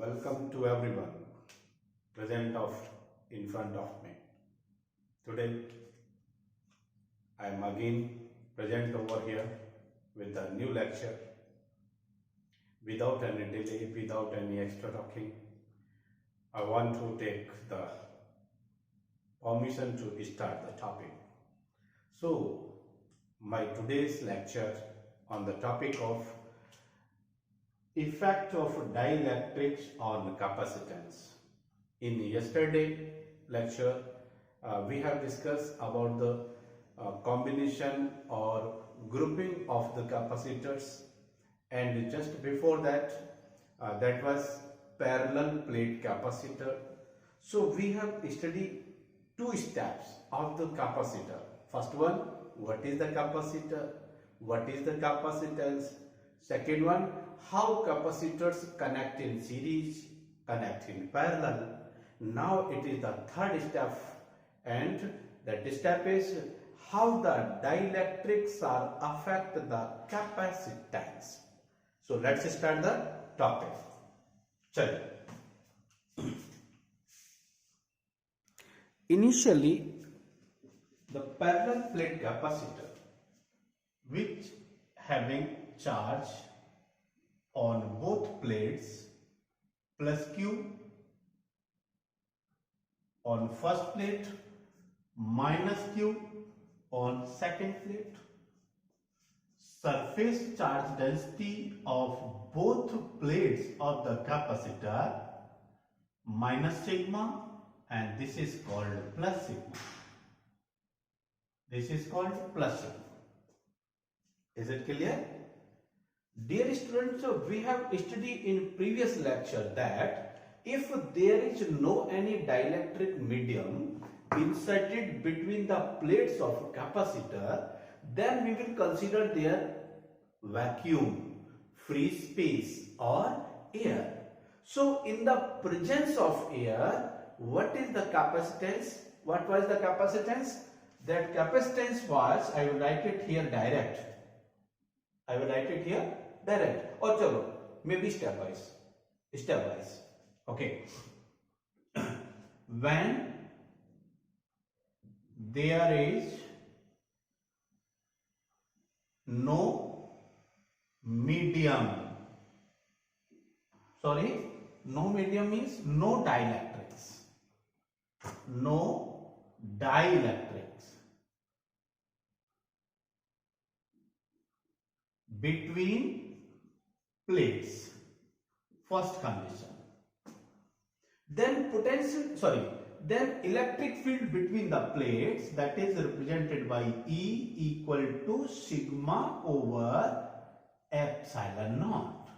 Welcome to everyone present in front of me. Today I am again present over here with a new lecture. Without any delay, without any extra talking, I want to take the permission to start the topic. So my today's lecture on the topic of effect of dielectrics on capacitance. In yesterday lecture, we have discussed about the combination or grouping of the capacitors, and just before that, that was parallel plate capacitor. So we have studied two steps of the capacitor. First one, what is the capacitor? What is the capacitance? Second one, how capacitors connect in series, connect in parallel. Now it is the third step, and that step is how the dielectrics are affect the capacitance. So let's start the topic. Chalo. Initially, the parallel plate capacitor, which having charge on both plates plus Q on first plate minus Q on second plate. Surface charge density of both plates of the capacitor minus sigma, and this is called plus sigma. This is called plus sigma. Is it clear? Dear students, we have studied in previous lecture that if there is no any dielectric medium inserted between the plates of capacitor, then we will consider their vacuum, free space or air. So in the presence of air, what is the capacitance? What was the capacitance? That capacitance was, I will write it here direct. I will write it here direct, or chalo, maybe stepwise. Okay. When there is no medium, no medium means no dielectrics. No dielectrics between plates, first condition. Then then electric field between the plates, that is represented by E equal to sigma over epsilon naught.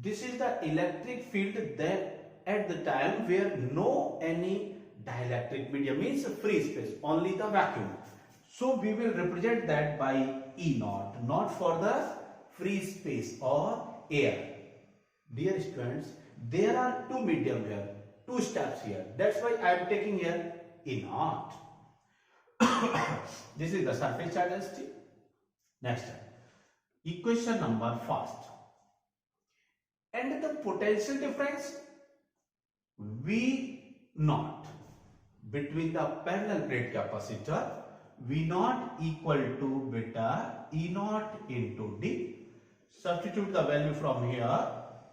This is the electric field that at the time where no any dielectric medium, means free space, only the vacuum. So we will represent that by E naught, not for the free space or air. Dear students, there are two medium here, two steps here. That's why I am taking here E naught. This is the surface charge density. Next step, equation number first. And the potential difference V naught between the parallel plate capacitor, V naught equal to beta E naught into D. Substitute the value from here.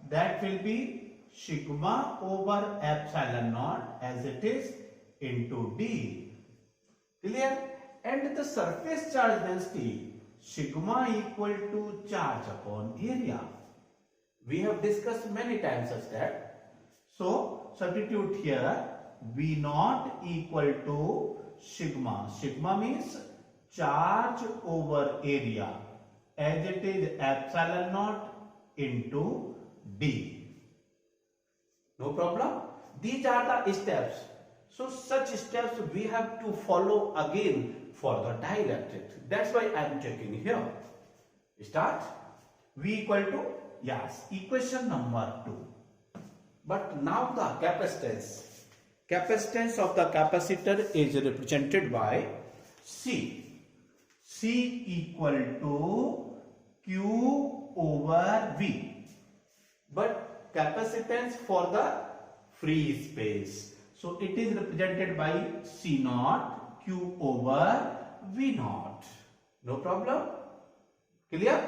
That will be sigma over epsilon naught as it is into D. Clear? And the surface charge density, sigma equal to charge upon area. We have discussed many times such that. So substitute here V naught equal to sigma. Sigma means charge over area as it is epsilon naught into D. No problem. These are the steps. So such steps we have to follow again for the dielectric. That's why I am checking here. Start. V equal to, yes, equation number 2. But now the capacitance. Capacitance of the capacitor is represented by C. C equal to Q over V. But capacitance for the free space. So it is represented by C naught Q over V naught. No problem? Clear?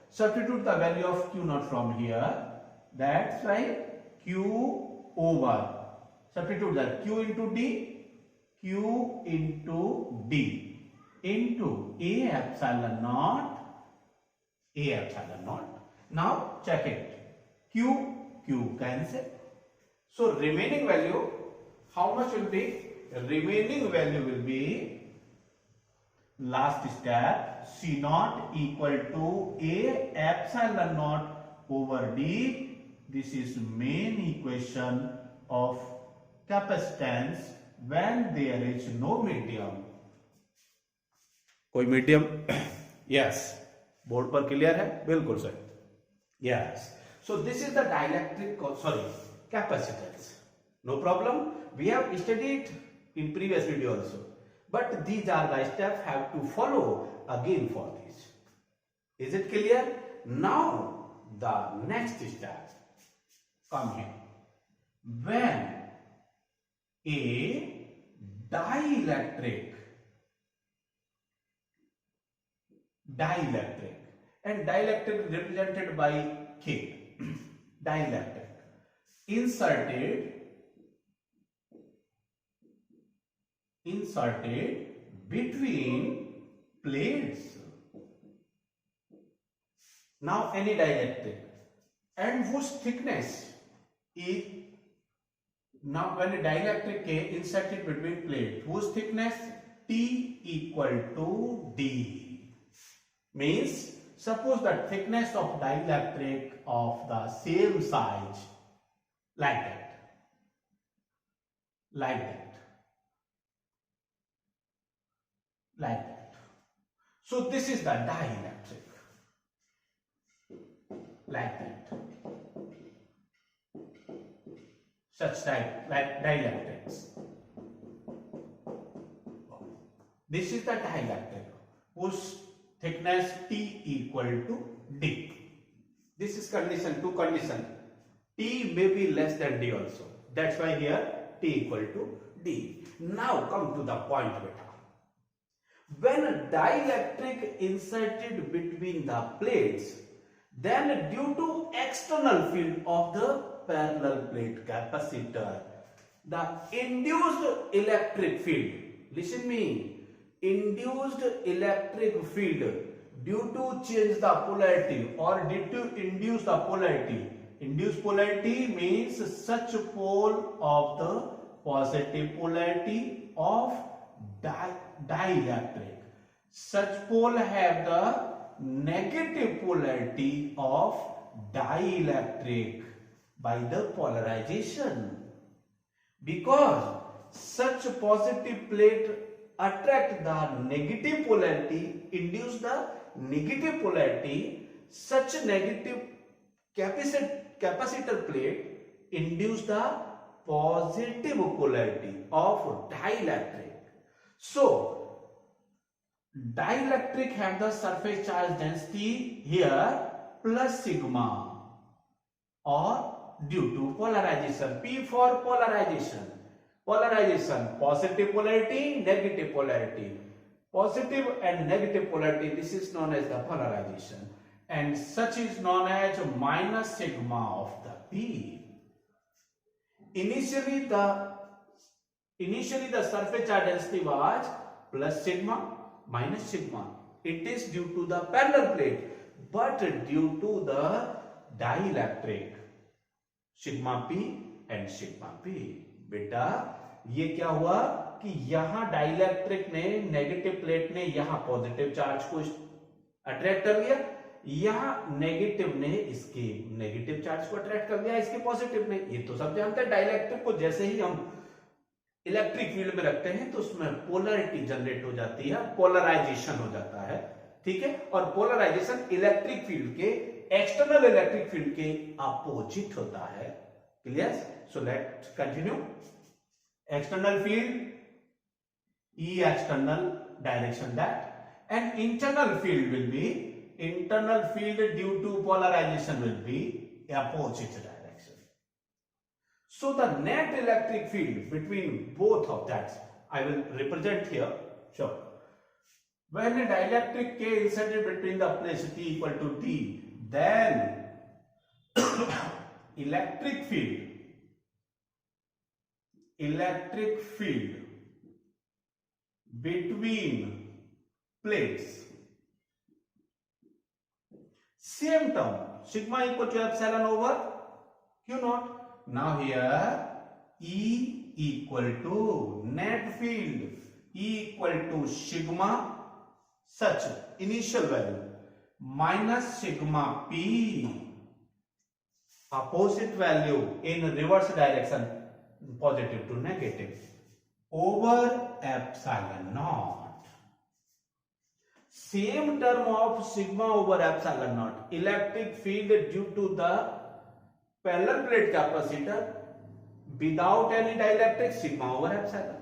Substitute the value of Q naught from here. That's why Q over. Substitute that Q into D, Q into D into A epsilon naught, A epsilon naught. Now check it. Q cancel. So remaining value, how much will be? Remaining value will be, last step, C naught equal to A epsilon naught over D. This is main equation of capacitance when there is no medium. कोई medium? Yes, board पर clear है? बिल्कुल सही. Yes. So this is the dielectric, capacitance. No problem. We have studied in previous video also. But these are the steps have to follow again for this. Is it clear? Now the next step come here. When a dielectric and dielectric represented by K, dielectric inserted between plates. Now any dielectric and whose thickness is, now when a dielectric K inserted between plates, whose thickness T equal to D. Means suppose the thickness of dielectric of the same size, like that. So this is the dielectric, like that. Such type, like dielectrics. This is the dielectric whose thickness T equal to D. This is condition, two condition. T may be less than D also. That's why here T equal to D. Now come to the point, beta. When a dielectric inserted between the plates, then due to external field of the parallel plate capacitor, the induced electric field, listen me, induced electric field due to change the polarity or due to induce the polarity. Induced polarity means such pole of the positive polarity of dielectric. Such pole have the negative polarity of dielectric by the polarization. Because such positive plate attract the negative polarity, induce the negative polarity, such negative capacitor plate induce the positive polarity of dielectric. So dielectric have the surface charge density here plus sigma, or due to polarization, P for polarization. Polarization, positive polarity, negative polarity. Positive and negative polarity, this is known as the polarization. And such is known as minus sigma of the P. Initially the surface charge density was plus sigma, minus sigma. It is due to the parallel plate, but due to the dielectric, sigma P and sigma P. बेटा ये क्या हुआ कि यहां dielectric ने, negative plate ने यहां positive charge को अट्रैक्ट कर लिया, यहां नेगेटिव ने इसके नेगेटिव चार्ज को अट्रैक्ट कर लिया, इसके पॉजिटिव ने. ये तो सब जानते हैं. डाइलेक्ट्रिक को जैसे ही हम इलेक्ट्रिक फील्ड में रखते हैं तो उसमें पोलरिटी जनरेट हो जाती है, पोलराइजेशन हो जाता है. ठीक है. और पोलराइजेशन इलेक्ट्रिक फील्ड के, एक्सटर्नल इलेक्ट्रिक फील्ड के अपोजिट होता है. Clear? So let's continue. External field, E external direction that, and internal field will be, internal field due to polarization will be opposite direction. So the net electric field between both of that, I will represent here. Sure. When a dielectric K inserted between the place T equal to T, then electric field between plates, same term, sigma equal to epsilon over Q naught. Now here E equal to net field, E equal to sigma such initial value minus sigma P opposite value in reverse direction, positive to negative, over epsilon naught. Same term of sigma over epsilon naught, electric field due to the parallel plate capacitor, without any dielectric sigma over epsilon,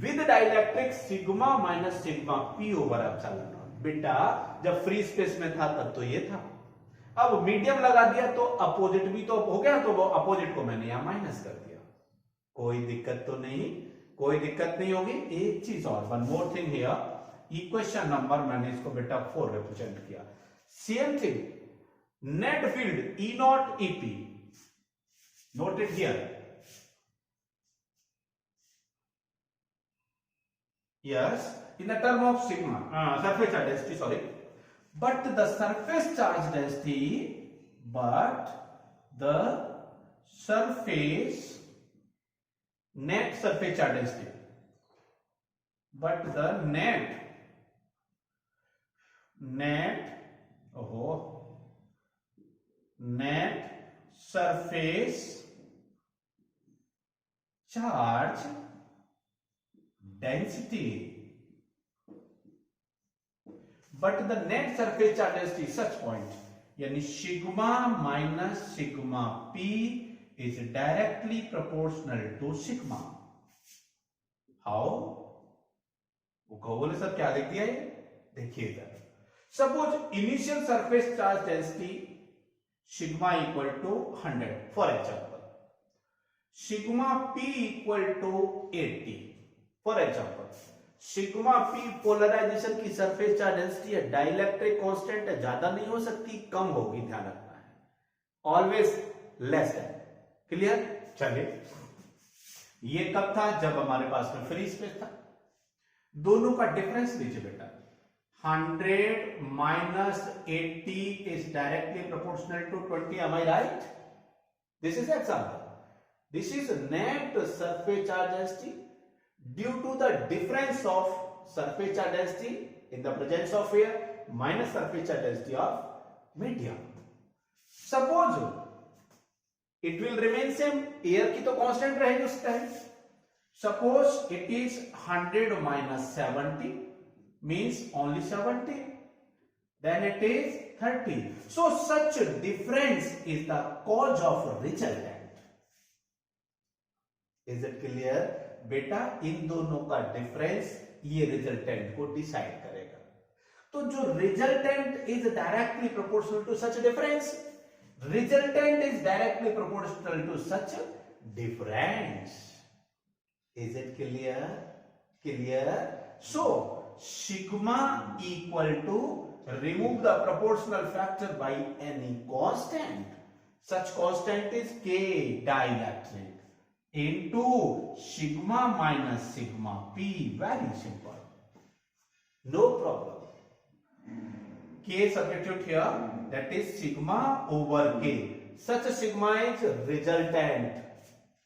with dielectric sigma minus sigma P over epsilon naught. बेटा जब free space में था तब तो ये था, अब medium लगा दिया तो अपोजिट भी तो हो गया, तो वो अपोजिट को मैंने यहां माइनस कर दिया। कोई दिक्कत तो नहीं, कोई दिक्कत नहीं होगी। एक चीज और, one more thing here, equation number मैंने इसको बेटा 4 रिप्रेजेंट किया। Same thing, net field E not EP, noted here. Yes, in the term of sigma, surface charge density, sorry, but the surface charge density, net surface charge density, but the net surface charge density, but the net surface charge density such point, yani sigma minus sigma P is directly proportional to sigma. How? वो बोले sir क्या लिख दिया है, देखिए इधर। Suppose initial surface charge density sigma equal to 100, for example, sigma P equal to 80, for example, sigma P polarisation की surface charge density है, डाइलेक्ट्रिक कांस्टेंट है, ज्यादा नहीं हो सकती, कम होगी, ध्यान रखना है, ऑलवेज लेस देन। क्लियर? चलिए, ये कब था? जब हमारे पास में फ्री स्पेस था। दोनों का डिफरेंस लीजिए बेटा, 100 minus 80 is directly proportional to 20. Am I right? This is example. This is net surface charge density due to the difference of surface charge density in the presence of air minus surface charge density of medium. Suppose it will remain same, air की तो constant रहेगी उस time. Suppose it is 100 minus 70 means only 70, then it is 30. So such difference is the cause of resultant. Is it clear? बेटा इन दोनों का difference ये resultant को decide करेगा। तो जो resultant is directly proportional to such difference, resultant is directly proportional to such difference. Is it clear? Clear? So sigma equal to, remove the proportional factor by any constant, such constant is K dielectric, into sigma minus sigma P, very simple, no problem. K substitute here, that is sigma over K, such a sigma is resultant,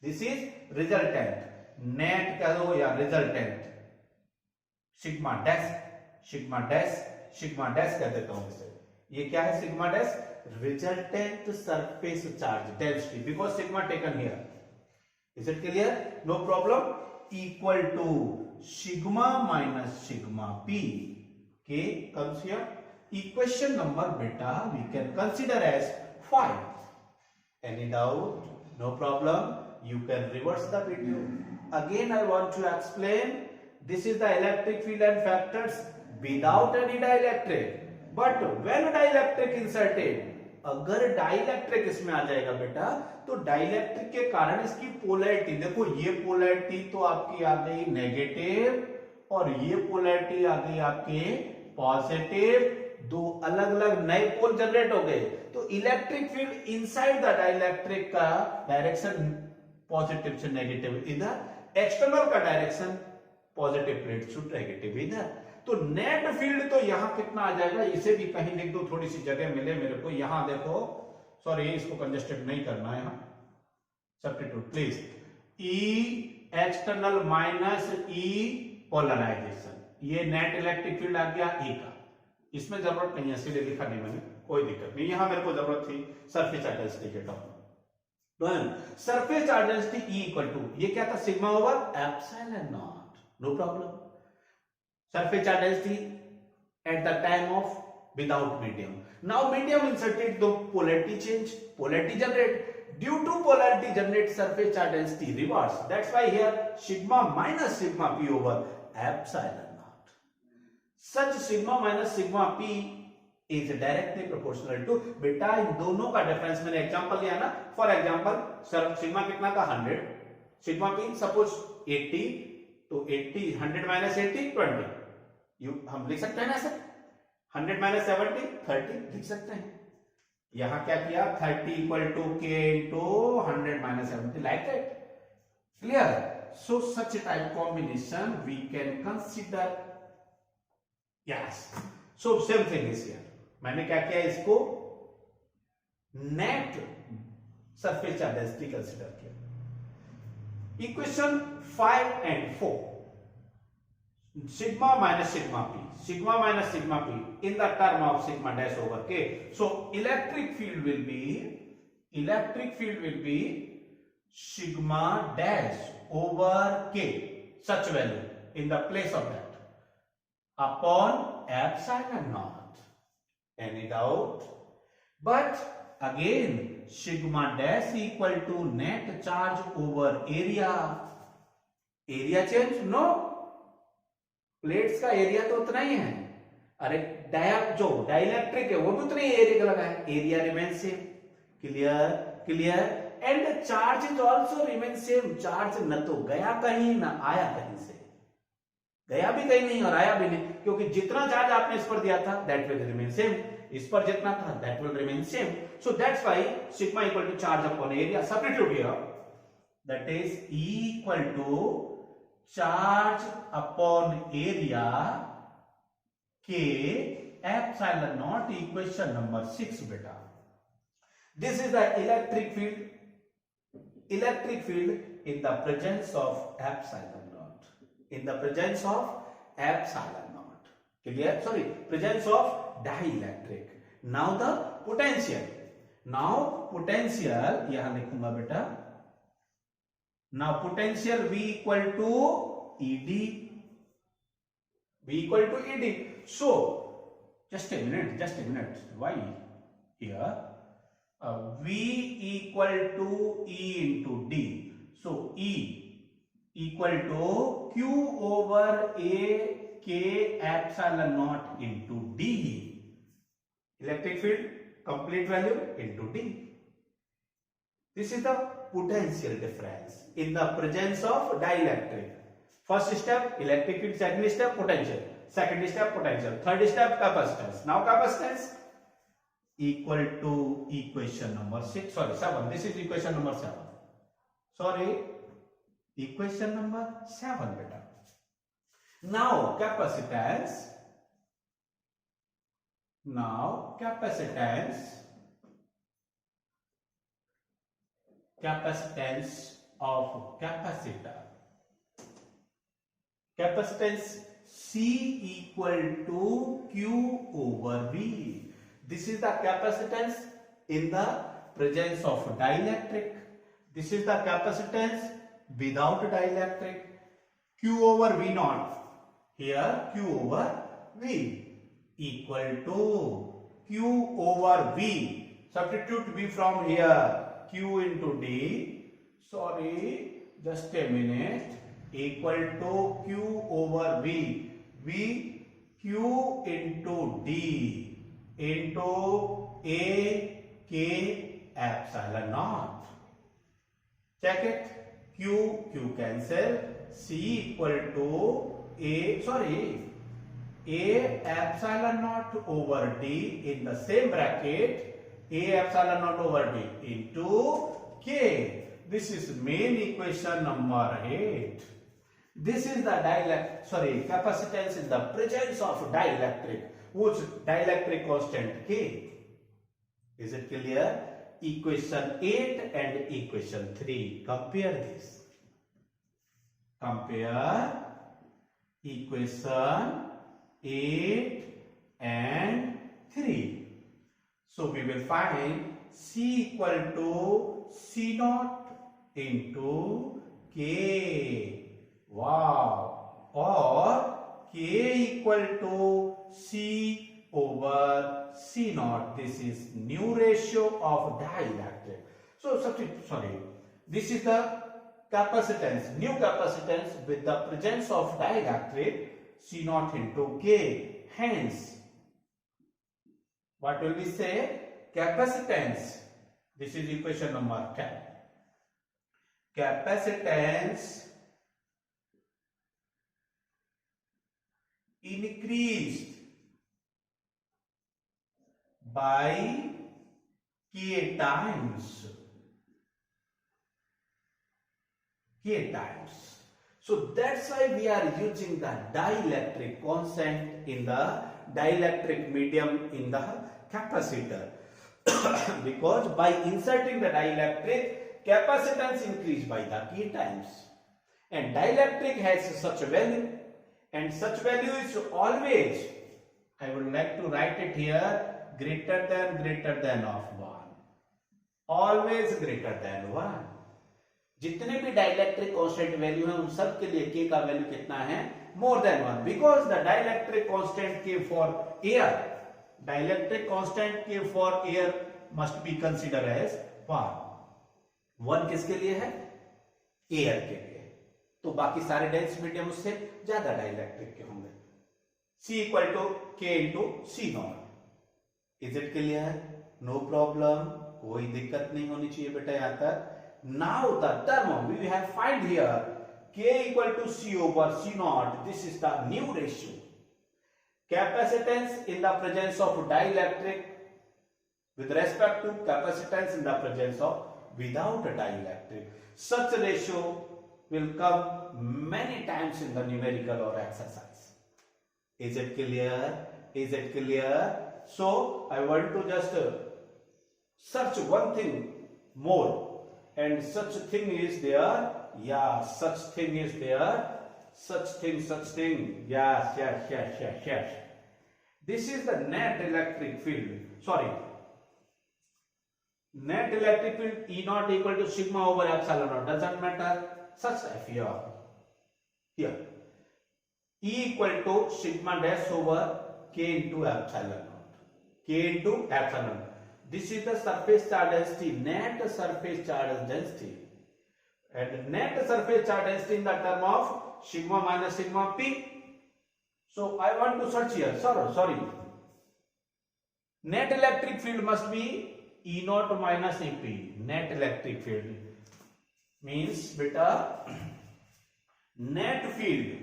this is resultant, net कह दो या resultant, sigma dash, sigma dash, sigma dash कह देता हूं इसे। ये क्या है sigma dash? Resultant surface charge density, because sigma taken here. Is it clear? No problem. Equal to sigma minus sigma P, K comes here. Equation number बेटा we can consider as 5. Any doubt? No problem, you can reverse the video. Again I want to explain, this is the electric field and factors without any dielectric, but when dielectric inserted, अगर dielectric इसमें आ जाएगा बेटा, तो dielectric के कारण इसकी polarity, देखो ये पोलैरिटी तो आपकी आ गई नेगेटिव और ये पोलैरिटी आ गई आपके पॉजिटिव, दो अलग अलग नए पोल जनरेट हो गए। तो electric field inside the dielectric का डायरेक्शन पॉजिटिव से नेगेटिव इधर, एक्सटर्नल का direction positive plate to negative इधर। तो नेट फील्ड तो यहां कितना आ जाएगा, इसे भी कहीं लिख दो, थोड़ी सी जगह मिले मेरे को। यहां देखो, सॉरी इसको कंजेस्टेड नहीं करना है, यहां substitute please, E external minus E polarisation, ये नेट इलेक्ट्रिक फील्ड आ गया ई का। इसमें जरूरत नहीं है, सीधे लिखा नहीं मैंने, कोई दिक्कत नहीं, यहां मेरे को जरूरत थी सरफेस चार्ज डेंसिटी के टर्म में। Surface charge density E equal to, ये क्या था, sigma over epsilon naught, no problem. Surface charge density at the time of without medium, now medium inserted, दो polarity change, polarity generate, due to polarity generate surface charge density reverse, that's why here sigma minus sigma p over epsilon naught, such sigma minus sigma p is directly proportional to, बेटा इन दोनों का difference, मैंने example लिया ना, for example sigma कितना था 100, sigma p suppose 80, तो 80 100 minus 80 20, हम लिख सकते हैं ना सर, 100 माइनस 70 30 लिख सकते हैं। यहां क्या किया, 30 equal to K into 100 minus 70, like that, clear. So such type combination we can consider, yes. So same thing is here, मैंने क्या किया, इसको net surface charge density consider किया। Equation 5 and 4, sigma minus sigma p, sigma minus sigma p in the term of sigma dash over k, so electric field will be sigma dash over k, such value in the place of that, upon epsilon naught. Any doubt? But again sigma dash equal to net charge over area, area change no, plates का area तो उतना ही है, अरे जो dielectric है वो भी उतना ही एरिया का लगा है, area remain same, clear clear. And charge is also remain same, charge न तो गया कहीं न आया कहीं से, गया भी कहीं नहीं और आया भी नहीं, क्योंकि जितना चार्ज आपने इस पर दिया था दैट विल रिमेन सेम, इस पर जितना था that will remain same. So that's why sigma equal to charge upon area, substitute here, that is E equal to charge upon area K epsilon naught, equation number 6 बेटा। This is the electric field in the presence of epsilon naught, in the presence of epsilon naught, clear, sorry presence of dielectric. Now the potential, now potential यहां लिखूंगा बेटा, now potential V equal to ED, V equal to ED. So just a minute, why here V equal to E into D, so E equal to Q over A K epsilon naught into D, electric field complete value into D. This is the potential difference in the presence of dielectric. First step electric field, second step potential, second step potential, third step capacitance. Now capacitance equal to equation number 6, sorry 7, this is equation number 7, sorry equation number 7 beta. Now capacitance of capacitor, capacitance C equal to Q over V. This is the capacitance in the presence of dielectric, this is the capacitance without dielectric, Q over V naught, here Q over V equal to Q over V, substitute V from here, Q into D, sorry just a minute, equal to Q over V, V Q into D into A K epsilon naught. Check it. Q cancel. C equal to A epsilon naught over D in the same bracket, A epsilon naught over D into K. This is main equation number 8. This is the capacitance in the presence of dielectric, whose dielectric constant K. Is it clear? Equation 8 and equation 3. Compare this. Compare equation 8 and 3. So we will find C equal to C naught into K. Wow. Or K equal to C over C naught. This is new ratio of dielectric. So this is the capacitance, new capacitance with the presence of dielectric, C naught into K. Hence, what will we say? Capacitance. This is equation number 10. Capacitance increased by K times. So that's why we are using the dielectric constant in the dielectric medium in the capacitor. Because by inserting the dielectric, capacitance increased by the K times. And dielectric has such a value, and such value is always, I would like to write it here, greater than of 1. Always greater than 1. जितने भी dielectric constant value है उन सब के लिए k का value कितना है? More than 1. Because the dielectric constant k for air, dielectric constant k for air must be consider as 1 किसके लिए है? एयर के लिए. तो बाकी सारे डेंस मीडियम उससे ज्यादा डाइलेक्ट्रिक के होंगे. C equal to K into C naught. Is it clear? No problem, कोई दिक्कत नहीं होनी चाहिए बेटा यहां तक. Now the term we have find here K equal to C over C naught. This is the new ratio. Capacitance in the presence of dielectric with respect to capacitance in the presence of without a dielectric. Such ratio will come many times in the numerical or exercise. Is it clear? Is it clear? So I want to just search one thing more. And such thing is there. Yeah, such thing is there. Such thing. Yes. This is the net electric field. Sorry. Net electric field E naught equal to sigma over epsilon naught. Doesn't matter. Such type here. E equal to sigma dash over K into epsilon naught. K into epsilon naught. This is the surface charge density, net surface charge density, and net surface charge density in the term of sigma minus sigma p. So I want to search here. Sorry. Net electric field must be E naught minus EP. Net electric field means beta net field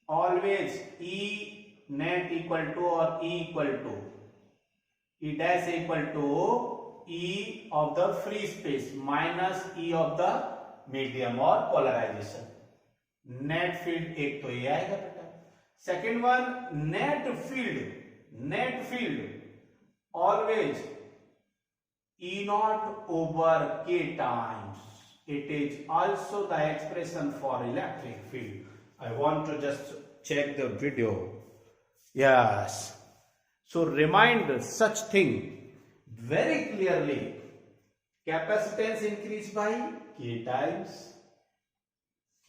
always E net equal to or E equal to E dash equal to E of the free space minus E of the medium or polarization. Net field एक तो ये आएगा बेटा. Second one, net field always E naught over K times. It is also the expression for electric field. I want to just check the video. Yes. So remind such thing very clearly. Capacitance increased by K times.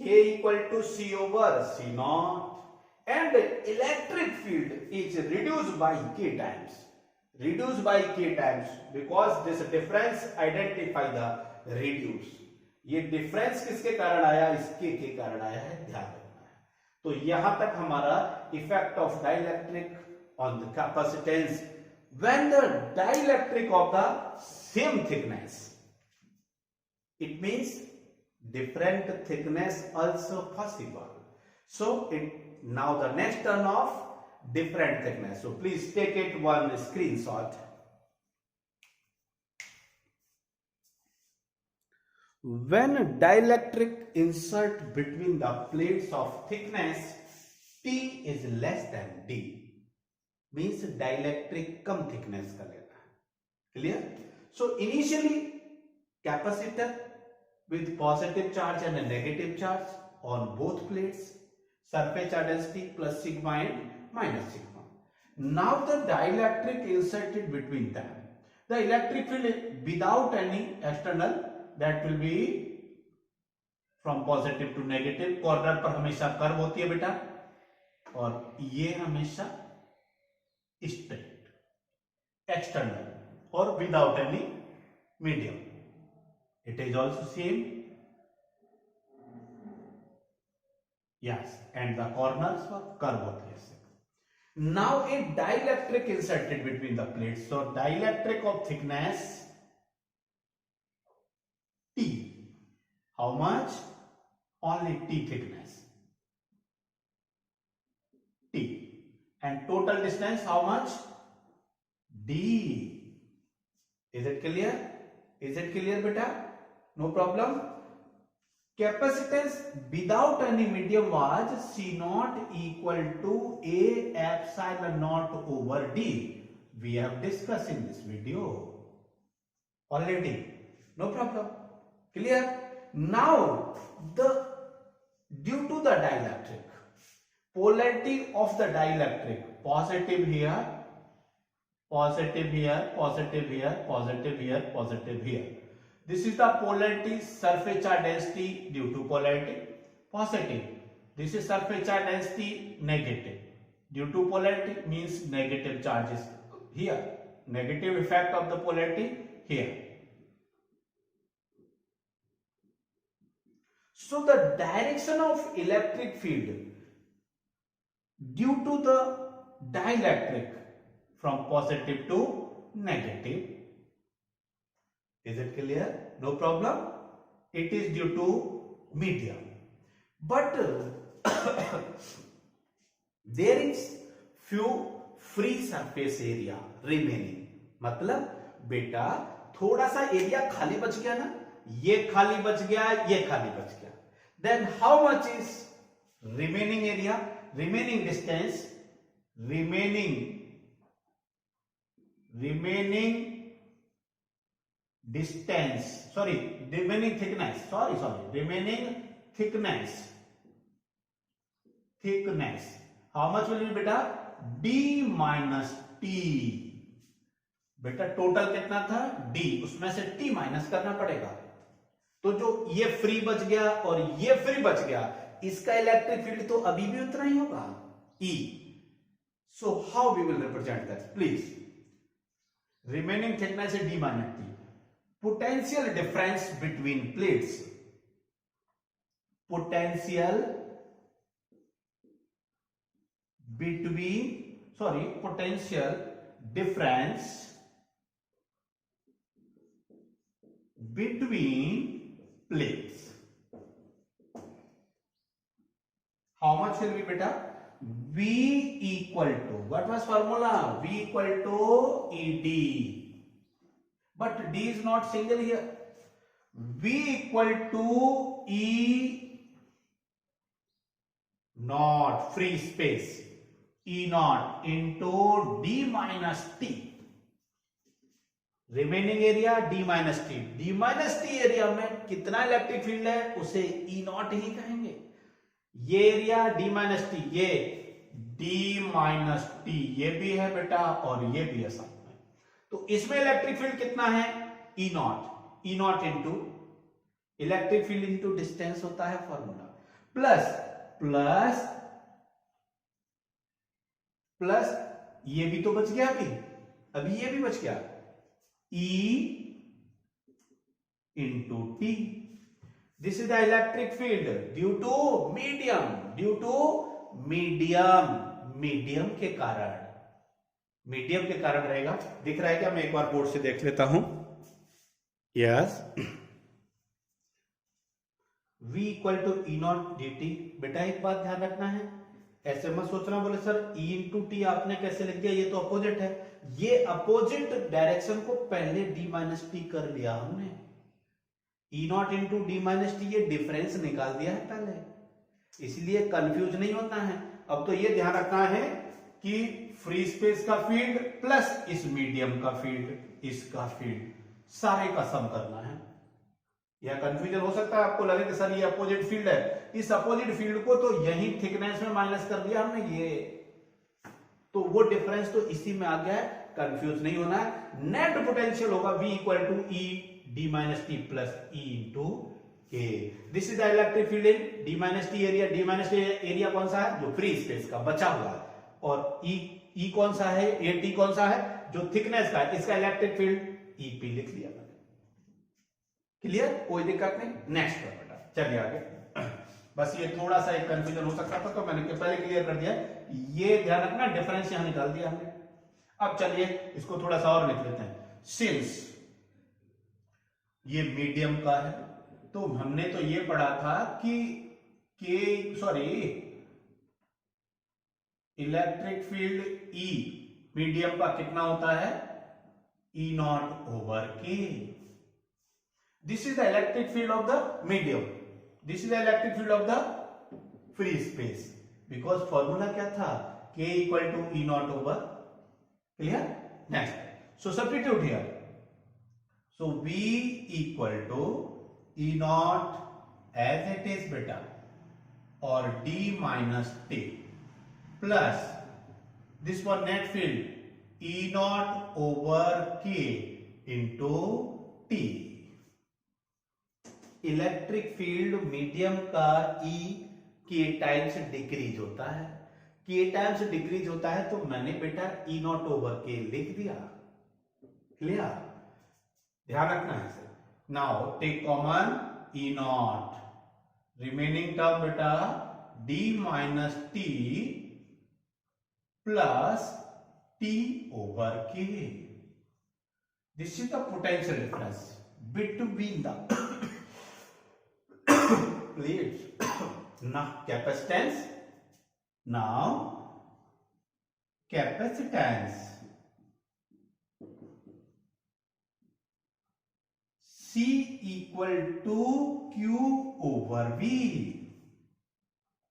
K equal to C over C naught. And electric field is reduced by K times. Because this difference identify the reduce. ये difference किसके कारण आया? इसके के कारण आया है, ध्यान. तो यहां तक हमारा effect of dielectric on the capacitance when the dielectric of the same thickness. It means different thickness also possible. So now the next term of different thickness. So please take it one screenshot. When dielectric insert between the plates of thickness T is less than D, means dielectric come thickness का लेना है. Clear? So initially capacitor with positive charge and a negative charge on both plates, surface charge density plus sigma and minus sigma. Now the dielectric inserted between them. The electric field without any external, that will be from positive to negative. Corner पर हमेशा curve होती है बेटा, और ये हमेशा straight, external और without any medium. It is also same. Yes, and the corners were curve होती है. Now a dielectric inserted between the plates. So dielectric of thickness T. How much? Only T thickness. T. And total distance how much? D. Is it clear? Is it clear beta? No problem. Capacitance without any medium was C naught equal to A epsilon naught over D. We have discussed in this video already. No problem. Clear? Now due to the dielectric, polarity of the dielectric, positive here, positive here, positive here, positive here, positive here. This is the polarity, surface charge density due to polarity, positive. This is surface charge density, negative. Due to polarity means negative charges here. Negative effect of the polarity here. So the direction of electric field due to the dielectric from positive to negative. Is it clear? No problem. It is due to medium. But there is few free surface area remaining. मतलब बेटा थोड़ा सा area खाली बच गया ना, ये खाली बच गया, ये खाली बच गया. Then how much is remaining area, remaining distance, remaining distance, sorry, remaining thickness, remaining thickness, how much will be beta? D minus T. बेटा टोटल कितना था? D, उसमें से T माइनस करना पड़ेगा. तो जो ये फ्री बच गया और ये फ्री बच गया, इसका इलेक्ट्रिक फील्ड तो अभी भी उतना ही होगा, E. So how we will represent that? Please. Remaining thickness is D minus T. Potential difference between plates. Potential difference between plates. How much will be beta? V equal to, what was formula? V equal to ED. But D is not single here. V equal to E naught, free space, E naught into D minus T. Remaining area D minus T. D minus T area में कितना electric field है उसे E not ही कहेंगे. ये area D minus T, ये D minus T, ये भी है बेटा और ये भी है साथ में. तो इसमें इलेक्ट्रिक फील्ड कितना है? E not. E not into electric field into distance होता है फॉर्मूला, प्लस ये भी तो बच गया, अभी ये भी बच गया, E into T. This is the electric field due to medium के कारण. मीडियम के कारण रहेगा। दिख रहा है क्या? मैं एक बार बोर्ड से देख लेता हूं। Yes, v equal to E naught D T. बेटा एक बात ध्यान रखना है, ऐसे मत सोचना बोले सर e इंटू टी आपने कैसे लिख दिया, ये तो अपोजिट है। ये अपोजिट डायरेक्शन को पहले d माइनस टी कर लिया हमने। E naught into D minus T, ये डिफरेंस निकाल दिया है पहले, इसलिए कंफ्यूज नहीं होता है। अब तो ये ध्यान रखना है कि फ्री स्पेस का फील्ड प्लस इस मीडियम का फील्ड, इसका फील्ड, सारे का सम करना है। यह कंफ्यूजन हो सकता है, आपको लगे कि सर ये अपोजिट फील्ड है, इस अपोजिट फील्ड को तो यही थिकनेस में माइनस कर दिया हमने, ये तो वो डिफरेंस तो इसी में आ गया है, कंफ्यूज नहीं होना है। नेट पोटेंशियल होगा v equal to E D minus T plus E into K. This is the electric field in D minus T area. D minus T area कौन सा है? जो फ्री स्पेस का बचा हुआ है। और ई कौन सा है? ए टी कौन सा है? जो थिकनेस का है। इसका इलेक्ट्रिक फील्ड ई पी लिख लिया मैंने। क्लियर? कोई दिक्कत नहीं। नेक्स्ट कर बेटा, चलिए आगे। बस ये थोड़ा सा एक कंफ्यूजन हो सकता था तो मैंने पहले क्लियर कर दिया। ये ध्यान रखना, डिफरेंस यहां निकाल दिया हमने। अब चलिए इसको थोड़ा सा और लिख लेते हैं। सिंस ये मीडियम का है तो हमने तो ये पढ़ा था कि इलेक्ट्रिक फील्ड ई मीडियम का कितना होता है? E naught over K. This is the electric field of the medium, this is the electric field of the free space. Because formula क्या था? k equal to E naught over. Clear? Next, so substitute here. So v equal to E naught as it is बेटा, और d minus T plus this for net field E naught over k into T. Electric field medium का E के times decrease होता है, के times decrease होता है, तो मैंने बेटा E नॉट ओवर के लिख दिया। क्लियर? ध्यान रखना है sir. Now take common E naught, remaining term बेटा D माइनस टी प्लस T over K. This is the potential difference between the plates. Now capacitance, now capacitance C equal to Q over V.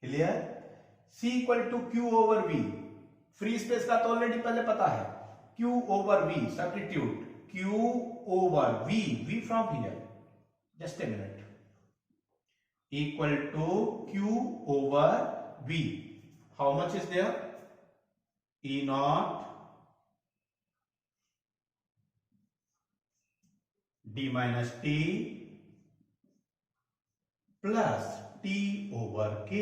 Clear? C equal to Q over V. Free space का तो already पहले पता है, Q over V, substitute Q over V, V from here, just a minute, equal to Q over V. How much is there? E naught D minus T plus T over K.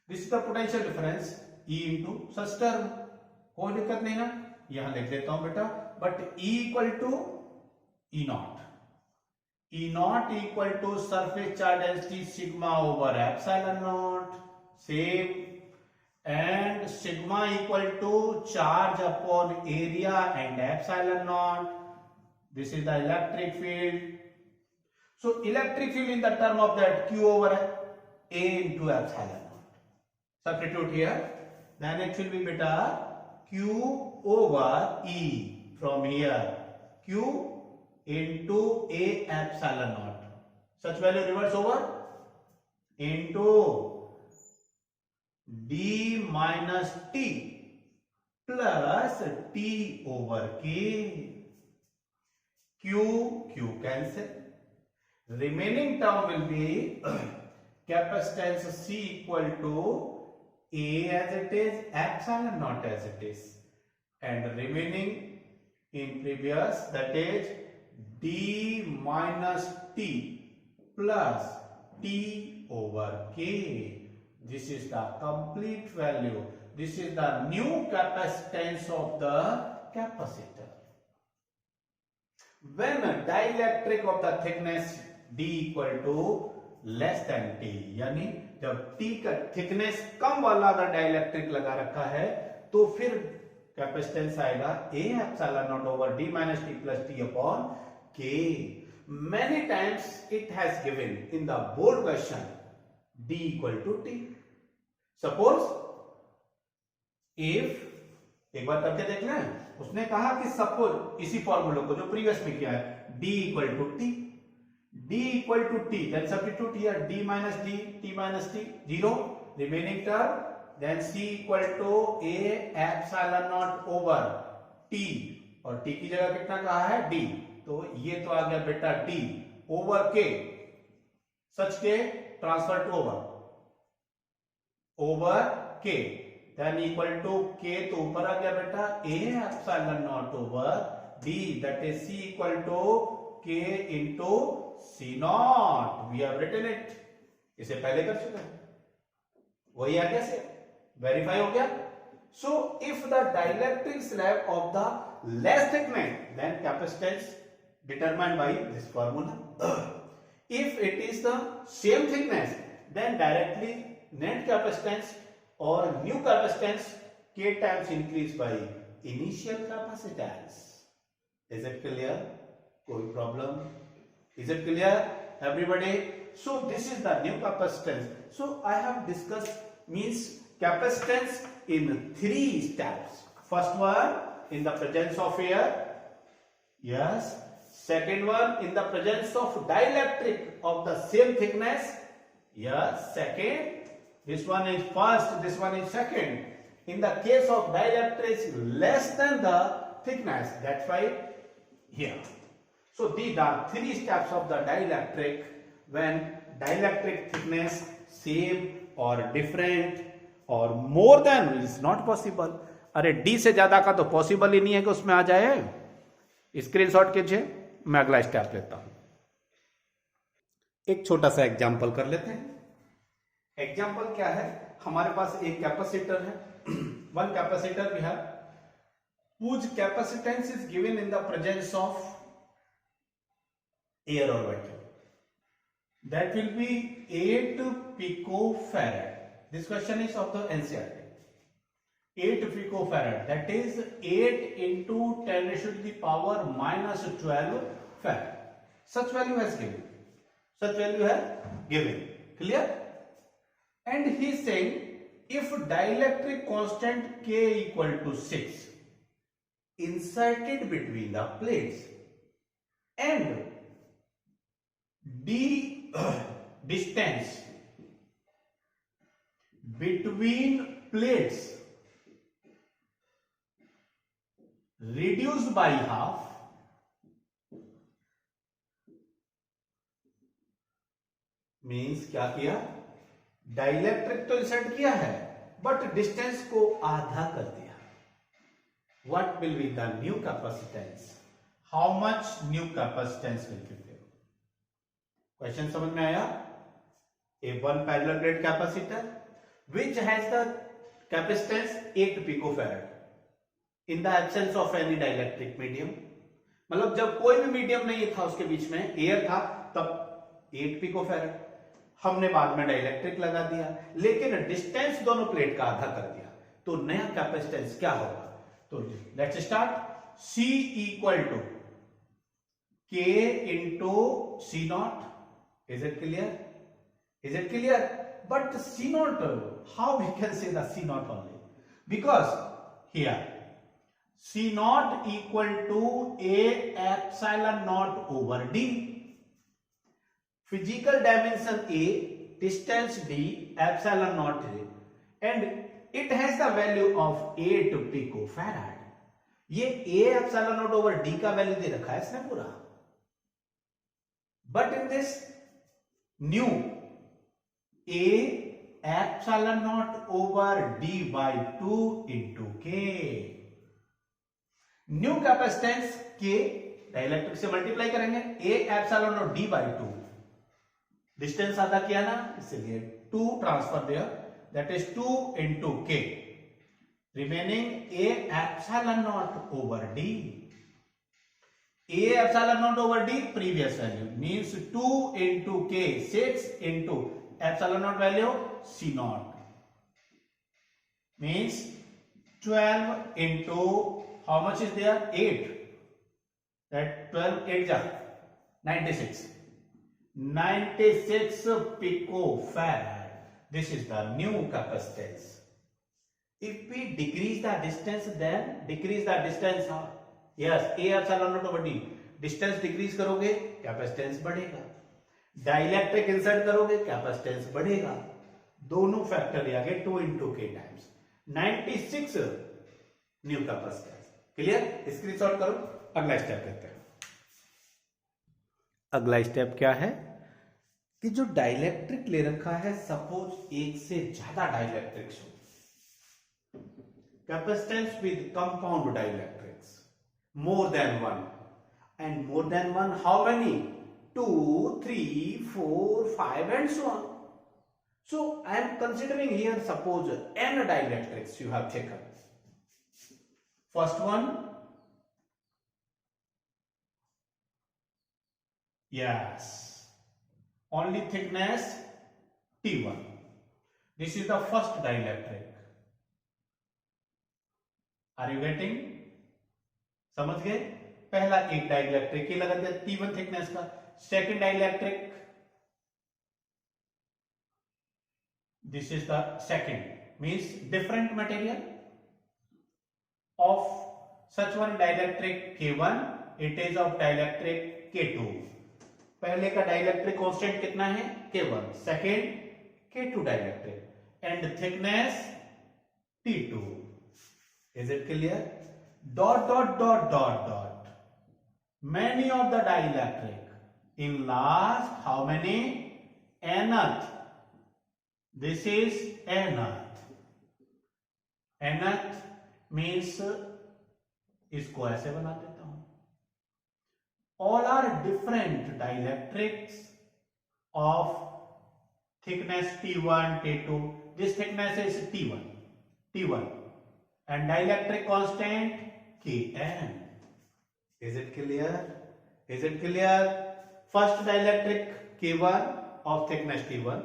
This is the potential difference E into such term. कोई दिक्कत नहीं ना, यहां लिख देता हूं बेटा, but E equal to E naught. E naught equal to surface charge density sigma over epsilon naught, same, and sigma equal to charge upon area and epsilon naught. This is the electric field. So electric field in the term of that Q over A into epsilon naught. Substitute here, then it will be beta Q over E from here, Q into A epsilon naught. Such value reverse over into D minus T plus T over K. Q cancel. Remaining term will be capacitance C equal to A as it is, epsilon naught as it is, and remaining in previous, that is D minus T plus T over K. This is the complete value. This is the new capacitance of the capacitor. When dielectric of the thickness D equal to less than T, यानी जब T का thickness कम वाला अगर dielectric लगा रखा है तो फिर कैपेसिटेंस आएगा ए epsilon not over D minus T plus T upon के. Many times it has given in the board question D equal to T. Suppose if, एक बार करके देख लें, उसने कहा कि सपोज इसी फॉर्मूले को जो प्रीवियस में किया है D equal to T, D equal to T, then substitute here D minus D, T minus T, 0, remaining term, then C equal to A epsilon naught over T, और T की जगह कितना कहा है D, तो ये तो आ गया बेटा D over K, such K transfer to over K, then equal to K, तो ऊपर आ गया बेटा A epsilon not over D, that is C equal to K into C naught. We have written it. इसे पहले कर चुके हैं, वही आ गया से वेरीफाई हो गया. So if the dielectric slab of the less thickness, then capacitance determined by this formula. If it is the same thickness, then directly net capacitance or new capacitance K times increase by initial capacitance. Is it clear? कोई problem? Is it clear, everybody? So this is the new capacitance. So I have discussed means capacitance in 3 steps. First one, in the presence of air. Yes. Second one, in the presence of dielectric of the same thickness. Yes. Second, this one is first, this one is second. In the case of dielectric less than the thickness, that's why here. So these are 3 steps of the dielectric when dielectric thickness same or different or more than is not possible. अरे D से ज्यादा का तो possible ही नहीं है कि उसमें आ जाए. स्क्रीनशॉट कीजिए, मैं अगला स्टेप लेता हूं. एक छोटा सा एग्जांपल कर लेते हैं. एग्जांपल क्या है, हमारे पास एक कैपेसिटर है, one capacitor we have, whose capacitance is given in the presence of air or vacuum. That will be 8 picofarad. This question is of the NCERT. 8 picofarad, that is 8 into 10 raised to the power minus 12 farad. Such value has given. Such value has given. Clear? And he is saying if dielectric constant K equal to 6 inserted between the plates and D distance between plates reduced by half, means क्या किया, dielectric तो insert किया है but distance को आधा कर दिया. What will be the new capacitance, how much new capacitance will be there. Question समझ में आया? A one parallel plate capacitor which has the capacitance 8 picofarad in the absence of any dielectric medium. मतलब जब कोई भी medium नहीं था उसके बीच में, एयर था, तब 8 पिकोफैरड. हमने बाद में डाइलेक्ट्रिक लगा दिया, लेकिन डिस्टेंस दोनों प्लेट का आधा कर दिया, तो नया कैपेसिटेंस क्या होगा? तो let's start. C equal to K into C naught. Is it clear? Is it clear? But C naught, how we can say the C naught only? Because here C naught equal to A epsilon naught over D. Physical dimension A, distance D, epsilon naught A, and it has the value of 8 picofarad. ये A epsilon naught over D का value दे रखा है इसने पूरा. But in this new A epsilon naught over D by 2 into K. New capacitance K dielectric से multiply करेंगे, A epsilon naught D by 2. Distance आधा किया ना, इसलिए 2 ट्रांसफर दिया, that is 2 into K. Remaining A epsilon naught over D. A epsilon naught over D previous value means 2 into K, 6 into epsilon naught value C naught means 12 into how much is there? 8. That 12 8 ja 96. 96 picofarad. This is the new capacitance. If we decrease the distance, then decrease the distance. Yes, A epsilon naught over D. Distance decrease करोगे capacitance बढ़ेगा, dielectric insert करोगे capacitance बढ़ेगा, दोनों factor आ गए 2 into k times 96 new capacitance. Clear? Screenshot करो, अगला step लेते हैं। अगला स्टेप क्या है कि जो डाइलेक्ट्रिक ले रखा है, सपोज एक से ज्यादा डाइलेक्ट्रिक्स हो, capacitance with compound dielectrics more than one, and more than one how many? 2 3 4 5 and so on. So I am considering here, suppose n dielectrics you have taken. First one, yes, only thickness T1. This is the first dielectric. Are you getting? समझ गए? पहला एक dielectric लगा दिया T1 thickness का। Second dielectric, this is the second, means different material of such one dielectric K1, it is of dielectric K2। पहले का dielectric constant कितना है? K1, second K2 dielectric and thickness T2। Is it clear? Dot dot dot dot dot. Many of the dielectric in last how many? Nth. This is nth. Nth means इसको ऐसे बना देता हूं। All are different dielectrics of thickness T1, T2. This thickness is T1, and dielectric constant Kn. Is it clear? Is it clear? First dielectric K1 of thickness T1,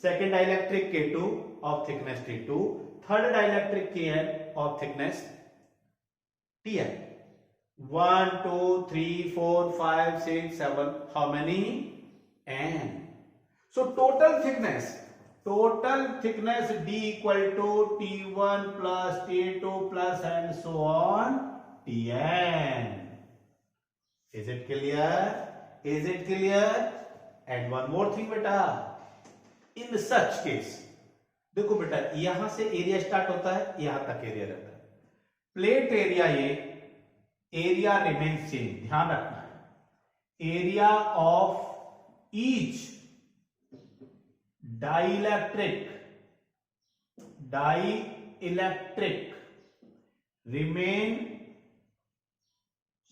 second dielectric K2 of thickness T2, third dielectric Kn of thickness Tn. 1 2 3 4 5 6 7, how many? N. So total thickness D equal to T1 plus T2 plus and so on Tn. Is it clear? Is it clear? And one more thing beta, in such case, देखो बेटा, यहां से area start होता है, यहां तक area रहता है, प्लेट एरिया, ये एरिया रिमेन सेम, ध्यान रखना है। Area of each dielectric remain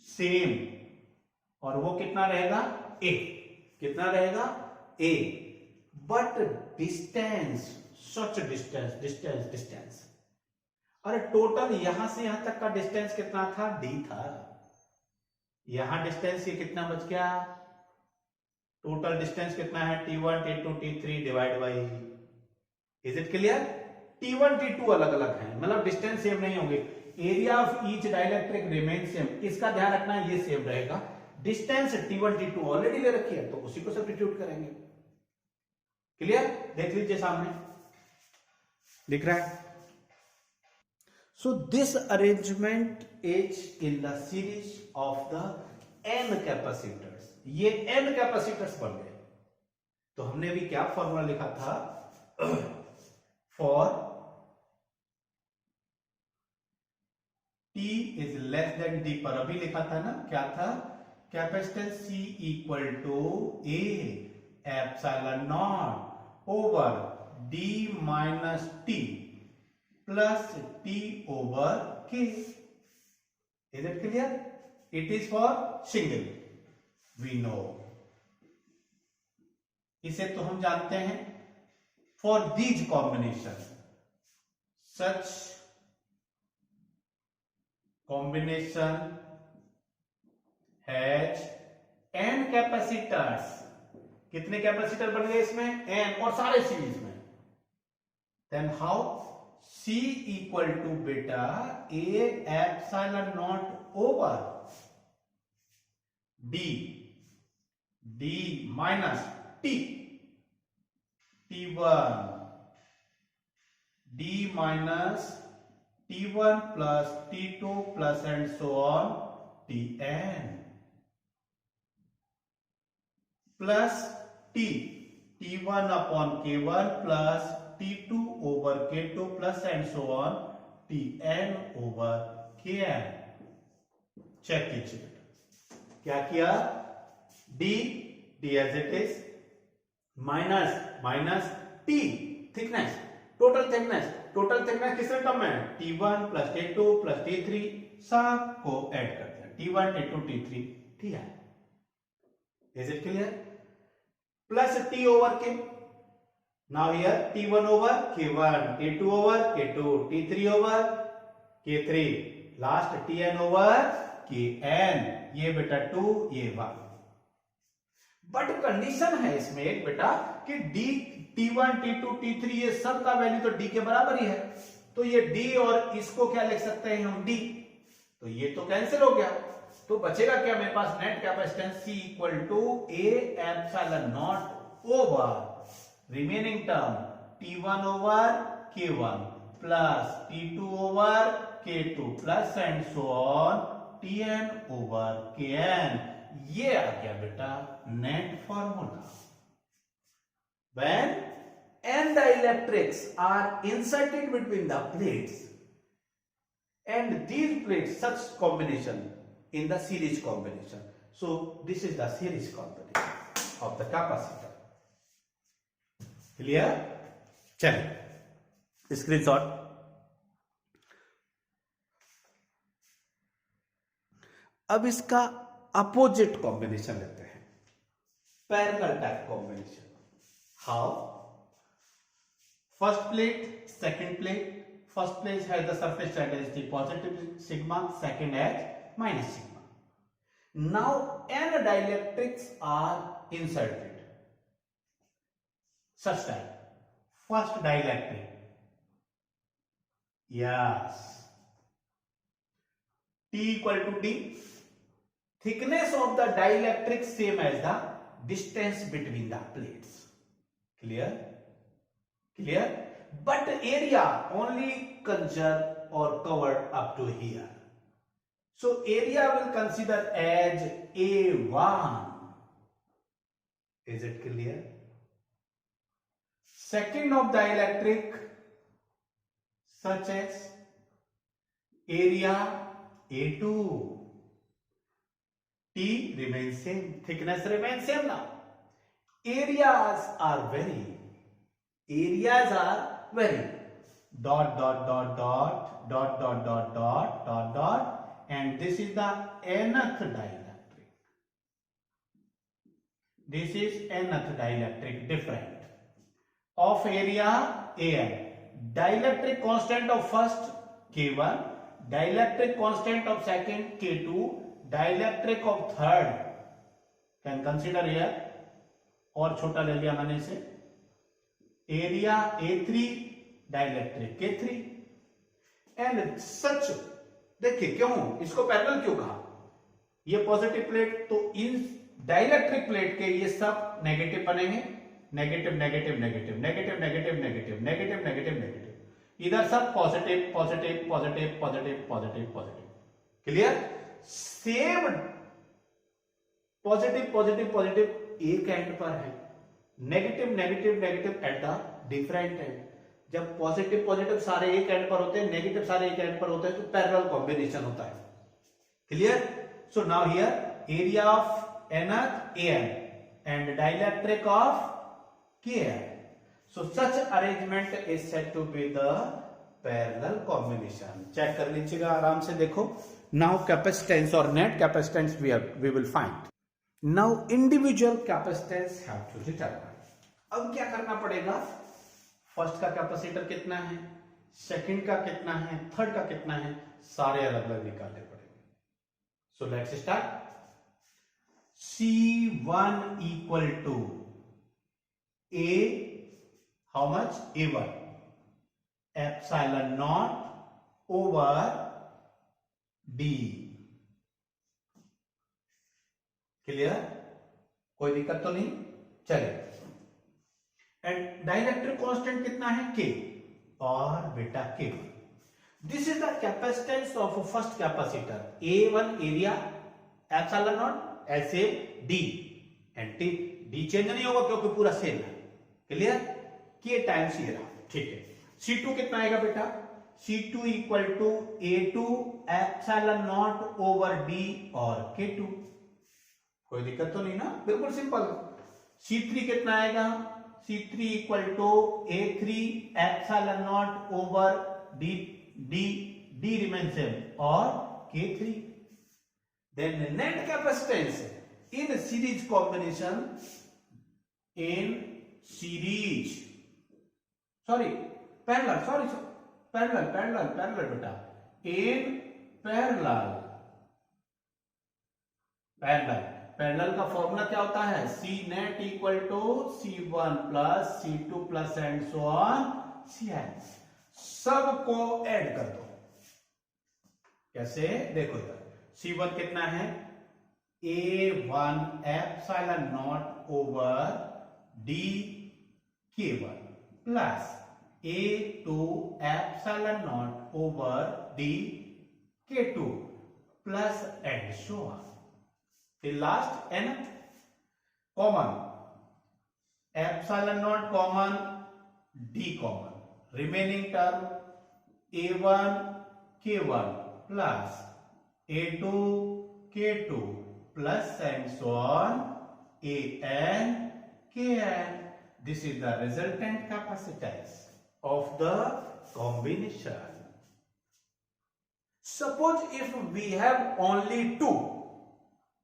same, और वो कितना रहेगा? A। कितना रहेगा? A। But distance, such distance, अरे टोटल यहां से यहां तक का डिस्टेंस कितना था? D था। यहां डिस्टेंस ये कितना बच गया? टोटल डिस्टेंस कितना है? T1, T2, T3 divide by. Is it clear? T1, T2 अलग अलग है, मतलब डिस्टेंस सेम नहीं होंगे। Area of each dielectric remain same, इसका ध्यान रखना है, ये सेम रहेगा। डिस्टेंस T1, T2 ऑलरेडी ले रखी है, तो उसी को सब्स्टिट्यूट करेंगे। क्लियर? देख लीजिए, सामने दिख रहा है। So this arrangement is in the series of the n capacitors. ये n कैपेसिटर्स बन गए। तो हमने अभी क्या फॉर्मूला लिखा था? For t is less than d पर अभी लिखा था ना, क्या था? Capacitance C equal to A epsilon not over D minus T plus T over K। Is it clear? It is for single, we know. इसे तो हम जानते हैं। For these combination, such combination has n capacitors. कितने capacitor बन गए इसमें? n, और सारे सीरीज में। Then how? C equal to beta A epsilon naught over D minus T1 D minus T1 plus T2 plus and so on Tn plus T1 upon K1 plus T2 over K2 plus and so on Tn over Kn. Check कीजिए क्या किया, D as it is minus T thickness, total thickness किस term में, T1 plus T2 plus T3 सब को add करते हैं, T1 T2 T3 ठीक है, is it clear, plus T over K, now here T1 over K1, T2 over K2, T3 over K3, last Tn over Kn, ये बेटा 2 ये 1, but condition है इसमें एक बेटा कि D T1 T2 T3 ये सब का वैल्यू तो D के बराबर ही है, तो ये D और इसको क्या लिख सकते हैं हम D, तो ये तो कैंसिल हो गया, तो बचेगा क्या मेरे पास, net capacitance C equal to A epsilon not over remaining term T1 over K1 plus T2 over K2 plus and so on Tn over Kn, ये आ गया बेटा net formula. When n dielectrics are inserted between the plates and these plates such combination in the series combination, so this is the series combination of the capacitor. Clear? चलिए screenshot, अब इसका opposite combination लेते हैं, parallel type combination. How, first plate second plate, first plate has the surface characteristic positive sigma, second has minus sigma. Now n dielectrics are inserted such that first dielectric, yes, T equal to D, thickness of the dielectric same as the distance between the plates. Clear? But area only conserved or covered up to here. So area will consider as A1. Is it clear? Second of dielectric such as area A2. T remains same, thickness remains same now. Areas are vary. Dot and this is the nth dielectric. This is nth dielectric different of area An. Dielectric constant of first K1, dielectric constant of second K2, dielectric of third can consider here, और छोटा ले लिया मैंने इसे, area A3 dielectric K3 and such, देखिए क्यों इसको parallel क्यों कहा, ये पॉजिटिव प्लेट तो इन डाइलेक्ट्रिक प्लेट के ये सब नेगेटिव बनेंगे, negative negative negative negative negative negative negative negative negative, इधर सब positive positive positive positive positive positive. Clear? Same positive positive positive एक एंड पर है, negative negative negative at the different and. जब पॉजिटिव पॉजिटिव सारे एक and पर होते हैं, नेगेटिव सारे एक एंड पर होते हैं, तो पैरेलल कॉम्बिनेशन होता है। Clear? So now here area of nth An and dielectric of Kn. So such arrangement is said to be the parallel combination. Check कर लीजिएगा आराम से, देखो। Now capacitance or net capacitance we will find. Now individual capacitance have to determine. अब क्या करना पड़ेगा, first का कैपेसिटर कितना है, सेकंड का कितना है, थर्ड का कितना है, सारे अलग अलग निकालने पड़ेंगे। So let's start. C1 equal to A, how much? A1 epsilon not over D. Clear? कोई दिक्कत तो नहीं? चलिए, एंड डाइलेक्ट्रिक कांस्टेंट कितना है? के, और बेटा के। This is the capacitance of first capacitor. A1 area epsilon not ऐसे डी, एंड डी चेंज नहीं होगा क्योंकि पूरा सेम है। क्लियर? के टाइम्स ये रहा, ठीक है। C2 कितना आएगा बेटा? C2 equal to A2 epsilon not over D और K2। कोई दिक्कत तो नहीं ना? बिल्कुल सिंपल। C3 कितना आएगा? C3 equal to A3 epsilon not over D, D remain same, और K3। Then the net capacitance in series combination, parallel बेटा, in parallel का फॉर्मूला क्या होता है? C net equal to C1 plus C2 plus and so on Cn। सबको add कर दो। कैसे? देखो इधर C1 कितना है? A1 epsilon not over D K1 plus A2 epsilon not over D K2 plus and so on. फिर last n common, epsilon not common, D common, remaining term A1 K1 plus A2 K2 plus and so on An Kn. This is the resultant capacitance of the combination. Suppose if we have only two,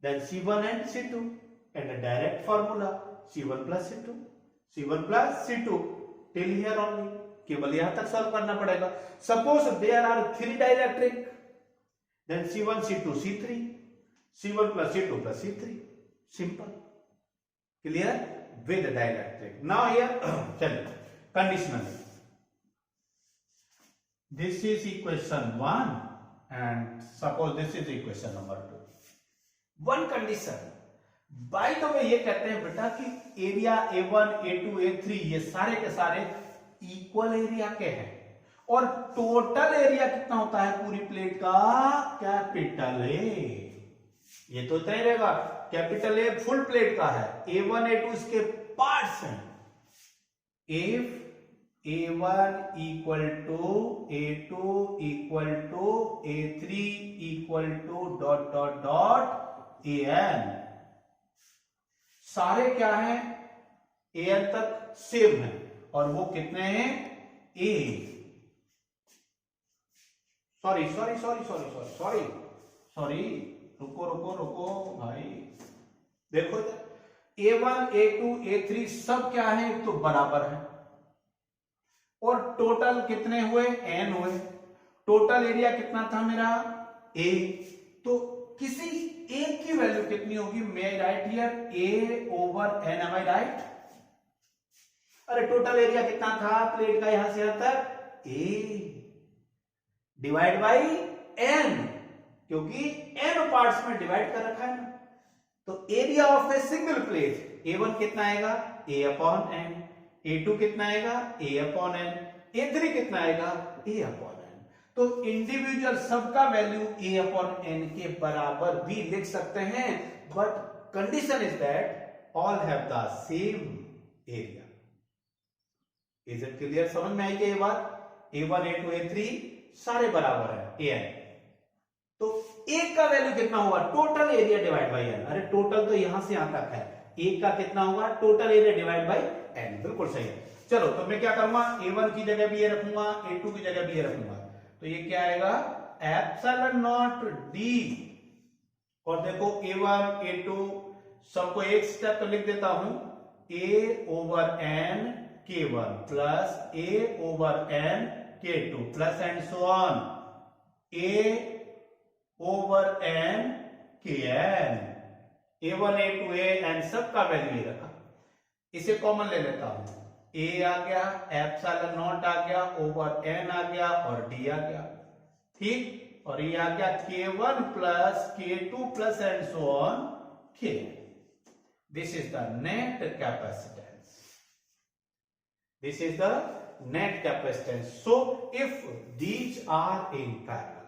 then C1 and C2, and a direct formula C1 plus C2, C1 plus C2 till here only. केवल यहां तक solve करना पड़ेगा। Suppose there are three dielectric, then C1 C2 C3, C1 plus C2 plus C3, simple. Clear? With the dielectric. Now here चलिए conditionally, this is equation 1 and suppose this is equation number 2. One condition, by the way ये कहते हैं बेटा कि area A1 A2 A3 ये सारे के सारे इक्वल एरिया के हैं, और टोटल एरिया कितना होता है पूरी प्लेट का? Capital A. ये तो तय रहेगा, कैपिटल ए फुल प्लेट का है, A1 A2 इसके पार्ट्स हैं। If A1 equal to A2 equal to A3 equal to dot dot dot An, सारे क्या हैं? An तक सेम है, और वो कितने हैं? A, सॉरी, रुको भाई, देखो A1 A2 A3 सब क्या है? तो बराबर है, और टोटल कितने हुए? n हुए। टोटल एरिया कितना था मेरा? A, तो किसी एक की वैल्यू कितनी होगी? May I write here A over n, am I right? अरे टोटल एरिया कितना था प्लेट का यहां से यहां तक? A डिवाइड बाई n, क्योंकि n पार्ट्स में डिवाइड कर रखा है ना। तो area of a single plate A1 कितना आएगा? A अपॉन n, A2 कितना आएगा? A अपॉन n, A3 कितना आएगा? A upon n। तो इंडिविजुअल सबका वैल्यू A अपॉन n के बराबर भी लिख सकते हैं, but condition is that all have the same area. Is it clear? समझ में आई क्या ये बात? A1 A2 A3 सारे बराबर है An, तो एक का वैल्यू कितना होगा? Total area divide by n। अरे टोटल तो यहां से यहां तक है, एक का कितना होगा? Total area divide by n। बिल्कुल सही है। चलो तो मैं क्या करूंगा? A1 की जगह भी ये रखूंगा, A2 की जगह भी ये रखूंगा, तो ये क्या आएगा? एप्सिलॉन नॉट d, और देखो A1 A2 सबको एक स्टेप लिख देता हूं, A over n K1 plus A over n K2 plus and so on A over n Kn। A1 A2 A n सबका वैल्यू ये रखा, इसे कॉमन ले लेता हूं, ए आ गया, एप्सिलॉन नॉट आ गया, ओवर एन आ गया और डी आ गया, ठीक। और ये आ गया K1 plus K2 plus and so on K। This is the net capacitance, this is the net capacitance. So if these are in parallel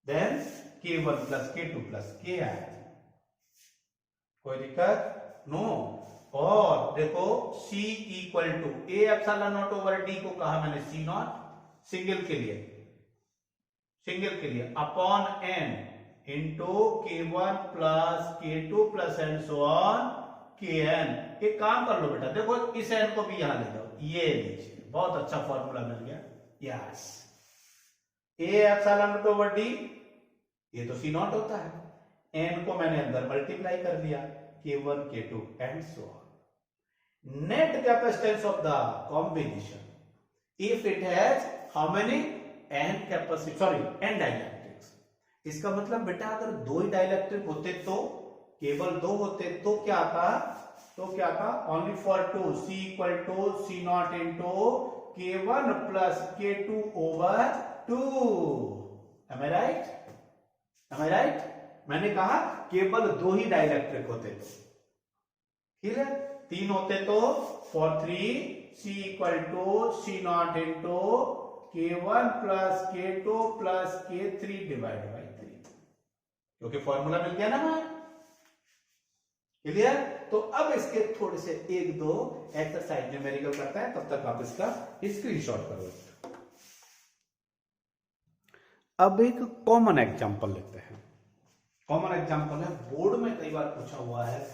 then K1 plus K2 plus K आएगा, कोई दिक्कत no. और देखो C equal to A epsilon not over D को कहा मैंने C not single के लिए, सिंगल के लिए upon n into K1 plus K2 plus and so on Kn। एक काम कर लो बेटा, देखो इस n को भी यहां ले जाओ, ये लीजिए, बहुत अच्छा फॉर्मूला मिल गया। Yes, A epsilon not over D, ये तो C नॉट होता है, n को मैंने अंदर मल्टीप्लाई कर दिया, K1 K2 and so on. Net capacitance of the combination if it has how many n capacity, sorry n dielectrics. इसका मतलब बेटा अगर दो ही डाइलेक्ट्रिक होते तो, केवल दो होते तो क्या आता, तो क्या था, only for two C equal to C naught into K1 plus K2 over 2। Am I right? Am I right? मैंने कहा केवल दो ही डाइलेक्ट्रिक होते तो, ठीक है, तीन होते तो for 3 C equal to C naught into K1 plus K2 plus K3 divide by 3, क्योंकि फॉर्मूला मिल गया ना हमें, क्लियर। तो अब इसके थोड़े से एक दो एक्सरसाइज न्यूमेरिकल करता है, तब तक आप इसका स्क्रीनशॉट करो। अब एक कॉमन एग्जांपल लेते हैं, कॉमन एग्जांपल है, बोर्ड में कई बार पूछा हुआ है,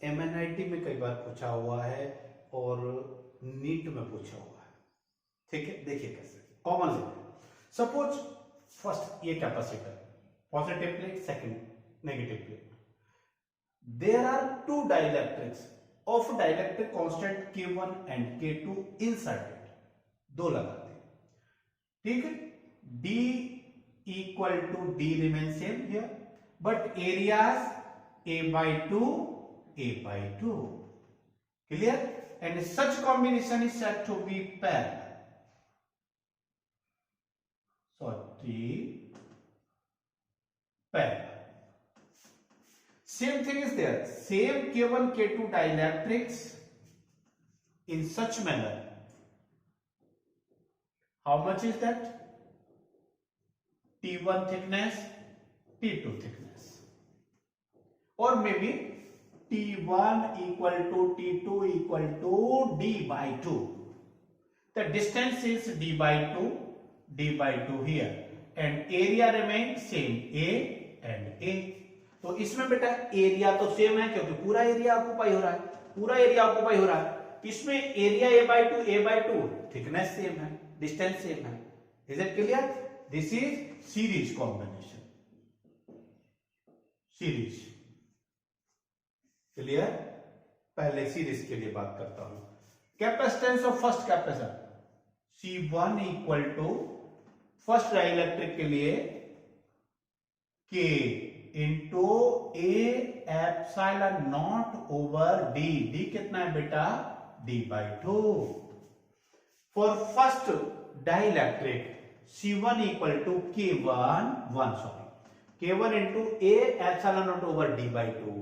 MNIT में कई बार पूछा हुआ है और नीट में पूछा हुआ है, ठीक है। देखिए कैसे कॉमन लेते हैं। सपोज फर्स्ट ये capacitor, positive plate, second negative plate, there are two dielectrics of dielectric constant K1 and K2 inserted, दो लगाते हैं, ठीक है। D equal to D remains same here, but areas A by 2, A by 2, clear, and such combination is said to be parallel. So T parallel. Same thing is there, same K1 K2 dielectrics in such manner. How much is that? T1 thickness, T2 thickness, or maybe T1 equal to T2 equal to D by 2. The distance is D by 2 here, and area remains same, A and A. तो इसमें बेटा area तो same है क्योंकि पूरा area occupy हो रहा है, पूरा एरिया ऑक्युपाई हो रहा है। इसमें area A by 2, thickness same है, डिस्टेंस सेम है। Is it clear? This is series combination, series, clear. पहले सीरीज के लिए बात करता हूं। Capacitance of first capacitor C1 equal to first dielectric के लिए K into A epsilon not over D। D कितना है बेटा? D by 2। For first dielectric C1 equal to K1 into A epsilon not over D by 2।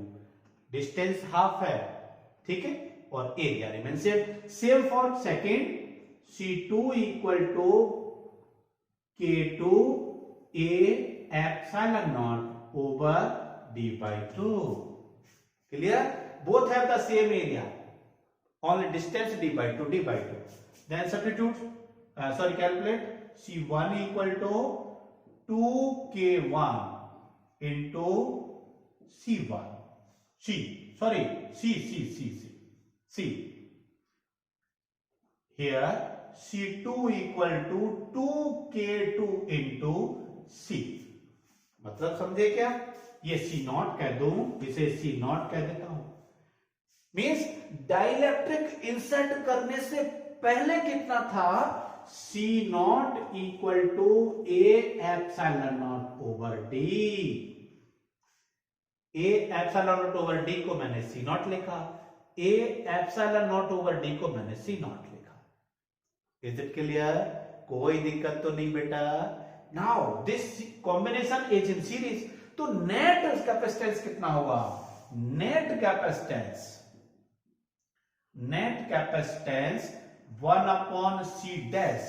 Distance half है, ठीक है, और area remain same for second C2 equal to K2 A epsilon naught over D by 2. Clear? Both have the same area, only distance D by 2, D by 2. Then substitute, calculate C1 equal to 2K1 into C1. C. Here C2 equal to 2K2 into C. मतलब समझे क्या? ये C0 कह दूं, इसे C0 कह देता हूं। मींस डाइलेक्ट्रिक इंसर्ट करने से पहले कितना था? C0 equal to A epsilon not over D। A epsilon not over D को मैंने C0 लिखा, A epsilon not over D को मैंने C0 लिखा। Is it clear? कोई दिक्कत तो नहीं बेटा। Now this combination is in series, तो नेट कैपेसिटेंस कितना होगा? नेट कैपेसिटेंस 1/c डैश,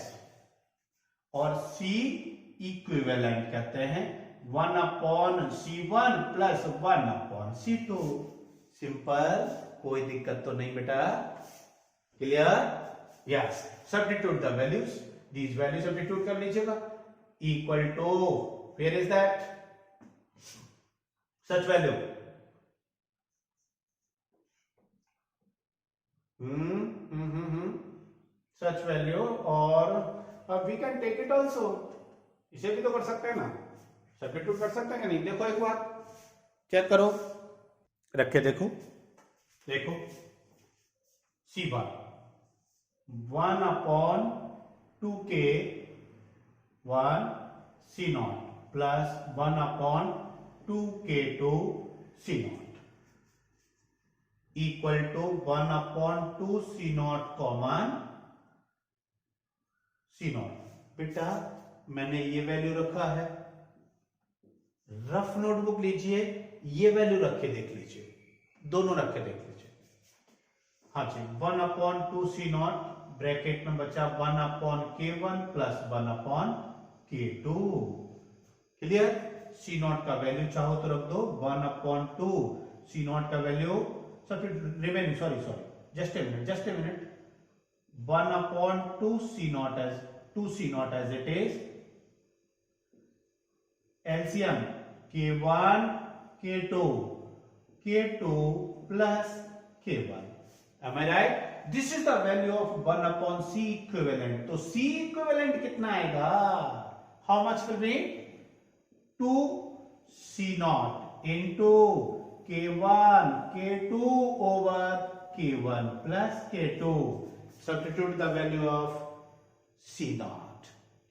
और C इक्विवेलेंट कहते हैं 1/C1 प्लस 1/C2। सिंपल, कोई दिक्कत तो नहीं बेटा। Clear? Yes. Substitute the values, these value substitute कर लीजिएगा। Equal to, where is that such value? Such value, और we can take it also, इसे भी तो कर सकते हैं ना, सब्स्टिट्यूट कर सकते हैं कि नहीं? देखो एक बार चेक करो, रख के देखो। C1 1/2k 1 C0 plus 1/2k2 C0 equal to 1/2 C0 common C0। बेटा मैंने ये वैल्यू रखा है, रफ नोटबुक लीजिए, ये वैल्यू रख के देख लीजिए, दोनों रख के देख लीजिए। हाँ जी, 1/2 C0 ब्रैकेट में बचा 1/k1 plus 1/k2। Clear? C0 का वैल्यू चाहो तो रख दो 1/2 C0 का वैल्यू, सब remaining, sorry just a minute 1/2 C0 as 2 C0 as it is, LCM K1 K2 plus K1, am I right? This is the value of 1/C equivalent। तो C equivalent कितना आएगा? How much will be? 2 C0 into K1 K2 over K1 plus K2। Substitute the value of C0।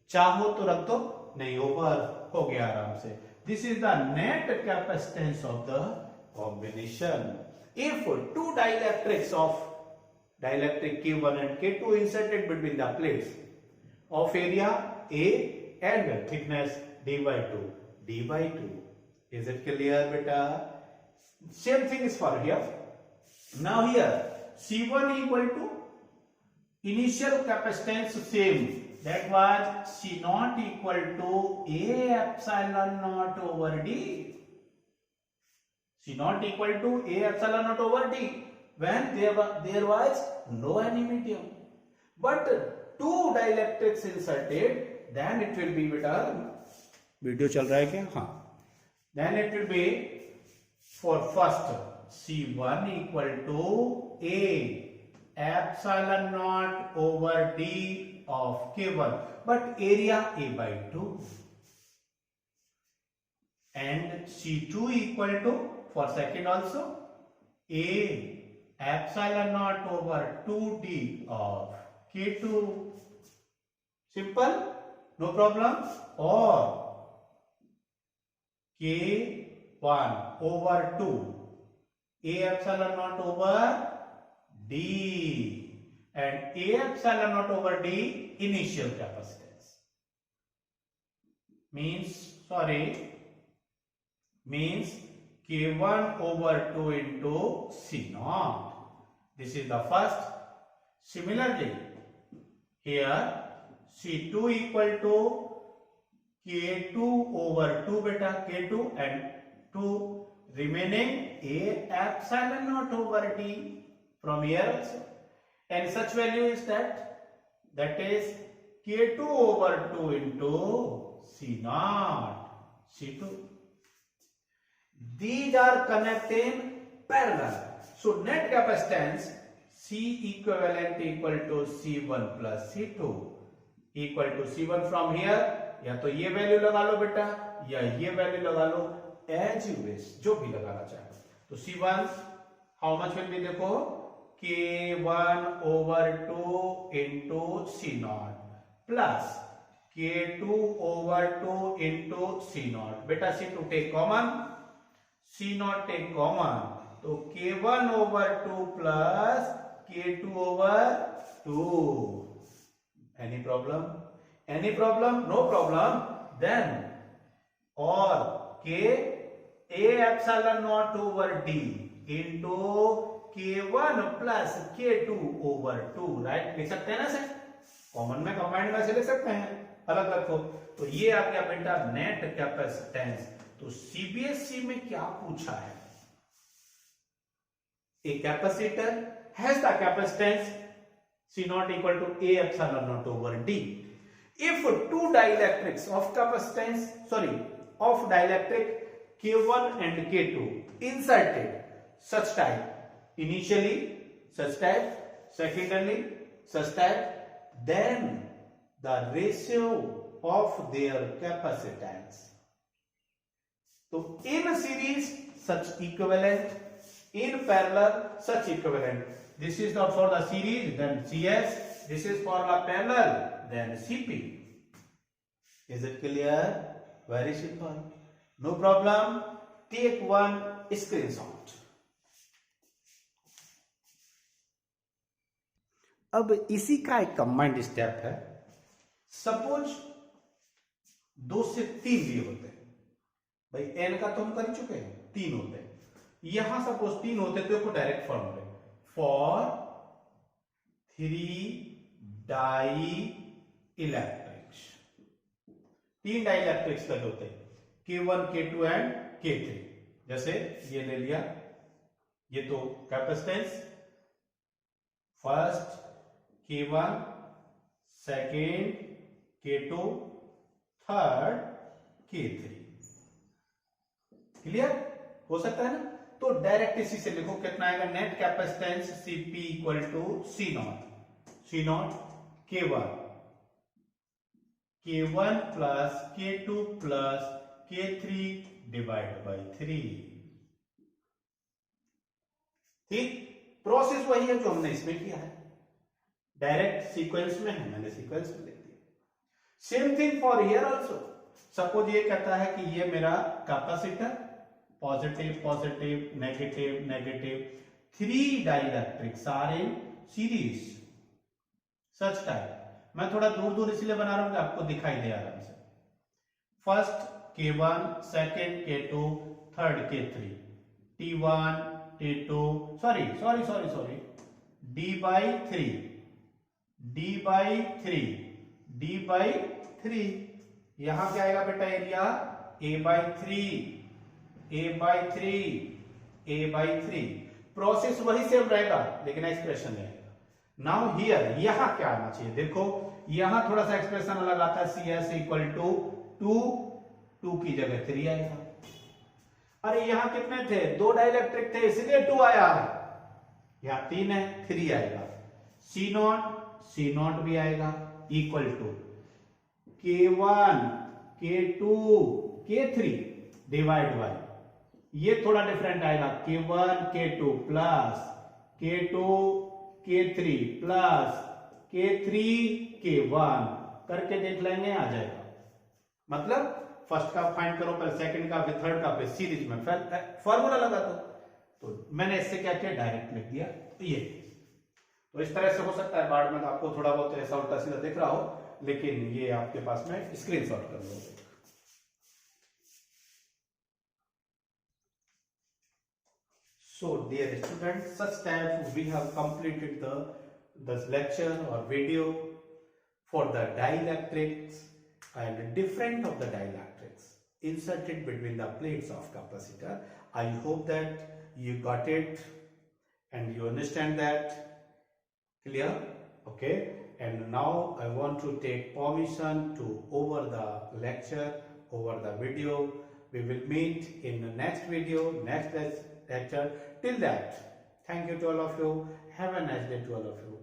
चाहो तो रख दो, नहीं over हो गया आराम से। This is the net capacitance of the combination। If two dielectrics of dielectric K1 and K2 inserted between the plates of area A and thickness d/2, is it clear beta? Same thing is for here। Now here C1 equal to initial capacitance same, that was C0 equal to A epsilon naught over D। C0 equal to A epsilon naught over D when there was no any medium, but two dielectrics inserted, then it will be beta, video चल रहा है क्या? हाँ, then it will be for first C1 equal to A epsilon naught over D of K1, but area A/2, and C2 equal to, for second also, A epsilon naught over 2D of K2। Simple, no problem। or K1 over 2 A epsilon naught over D, and A epsilon naught over D initial capacitance means K1 over 2 into C0। This is the first। Similarly here C2 equal to K2 over 2 beta K2 and 2 remaining A epsilon naught over D from here also, and such value is that is K2 over 2 into C0 C2। These are connected in parallel, so net capacitance C equivalent equal to C1 plus C2 equal to C1 from here, या तो ये value लगा लो बेटा, या ये value लगा लो, as you wish, जो भी लगाना चाहे। तो C1 how much will be, देखो K1 over 2 into C0 plus K2 over 2 into C0। बेटा C2 take common, C0 take common, तो K1 over 2 plus K2 over 2, Any problem? Any problem? No problem. Then or k a epsilon naught over d into k1 plus k2 over 2, right? लिख सकते हैं ना sir? Common में combined में से लिख सकते हैं, अलग अलग को। तो ये आ गया बेटा नेट कैपेसिटेंस। तो सीबीएसई में क्या पूछा है? A capacitor has the capacitance C naught equal to A epsilon naught over D. If two dielectrics of capacitance, of dielectric K1 and K2 inserted such type, initially such type, secondarily such type, then the ratio of their capacitance. So in series such equivalent, in parallel such equivalent. This is not for the series, then CS. This is for the parallel, then CP. Is it clear? Very simple. No problem. Take one screenshot. अब इसी का एक combined step है। Suppose 2 से 3 दिए होते हैं, भाई n का तो हम कर चुके हैं, 3 होते हैं। यहां सपोज 3 होते तो डायरेक्ट फॉर्मूले for 3 dielectrics, 3 dielectrics का होते हैं K1, K2 एंड K3। जैसे ये ले लिया, ये तो capacitance first K1, second K2, third K3। Clear हो सकता है ना? तो डायरेक्ट इसी से लिखो, कितना आएगा? Net capacitance Cp equal to C nought K1 plus K2 plus K3 divide by 3। ठीक, प्रोसेस वही है जो हमने इसमें किया है, डायरेक्ट सीक्वेंस में है, मैंने सीक्वेंस में लिख दिया। Same thing for here also. Suppose ये कहता है कि ये मेरा capacitor positive positive negative negative, 3 dielectrics are in series such type. मैं थोड़ा दूर दूर इसलिए बना रहा हूं कि आपको दिखाई दे आराम से। First K1, second K2, third K3, T1, T2, sorry D/3 यहां क्या आएगा बेटा? एरिया A/3 प्रोसेस वही सेम रहेगा, लेकिन एक्सप्रेशन रहेगा। नाउ हियर यहां क्या आना चाहिए? देखो यहां थोड़ा सा एक्सप्रेशन अलग आता है। CS इक्वल टू 2 की जगह 3 आएगा। अरे यहां कितने थे? 2 डाइलेक्ट्रिक थे, इसलिए 2 आया है। यहां 3 है, 3 आएगा। C नॉट भी आएगा equal to K1, K2, K3 divide by, ये थोड़ा डिफरेंट आएगा, K1, K2 plus K2, K3 plus K3, K1 करके देख लेंगे, आ जाएगा। मतलब फर्स्ट का फाइंड करो, पहले सेकंड का, फिर थर्ड का, फिर सीरीज में फॉर्मूला लगा दो। तो मैंने इससे क्या किया? डायरेक्ट लिख दिया। ये तो इस तरह से हो सकता है, बाद में आपको थोड़ा बहुत ऐसा उल्टा सीधा दिख रहा हो, लेकिन ये आपके पास में स्क्रीनशॉट कर लो। So dear students, such type we have completed the lecture or video for the dielectrics and different of the dielectrics inserted between the plates of capacitor. I hope that you got it and you understand that. Clear? Okay. And now I want to take permission to over the lecture, over the video. We will meet in the next video, next lecture. Till that, thank you to all of you. Have a nice day to all of you.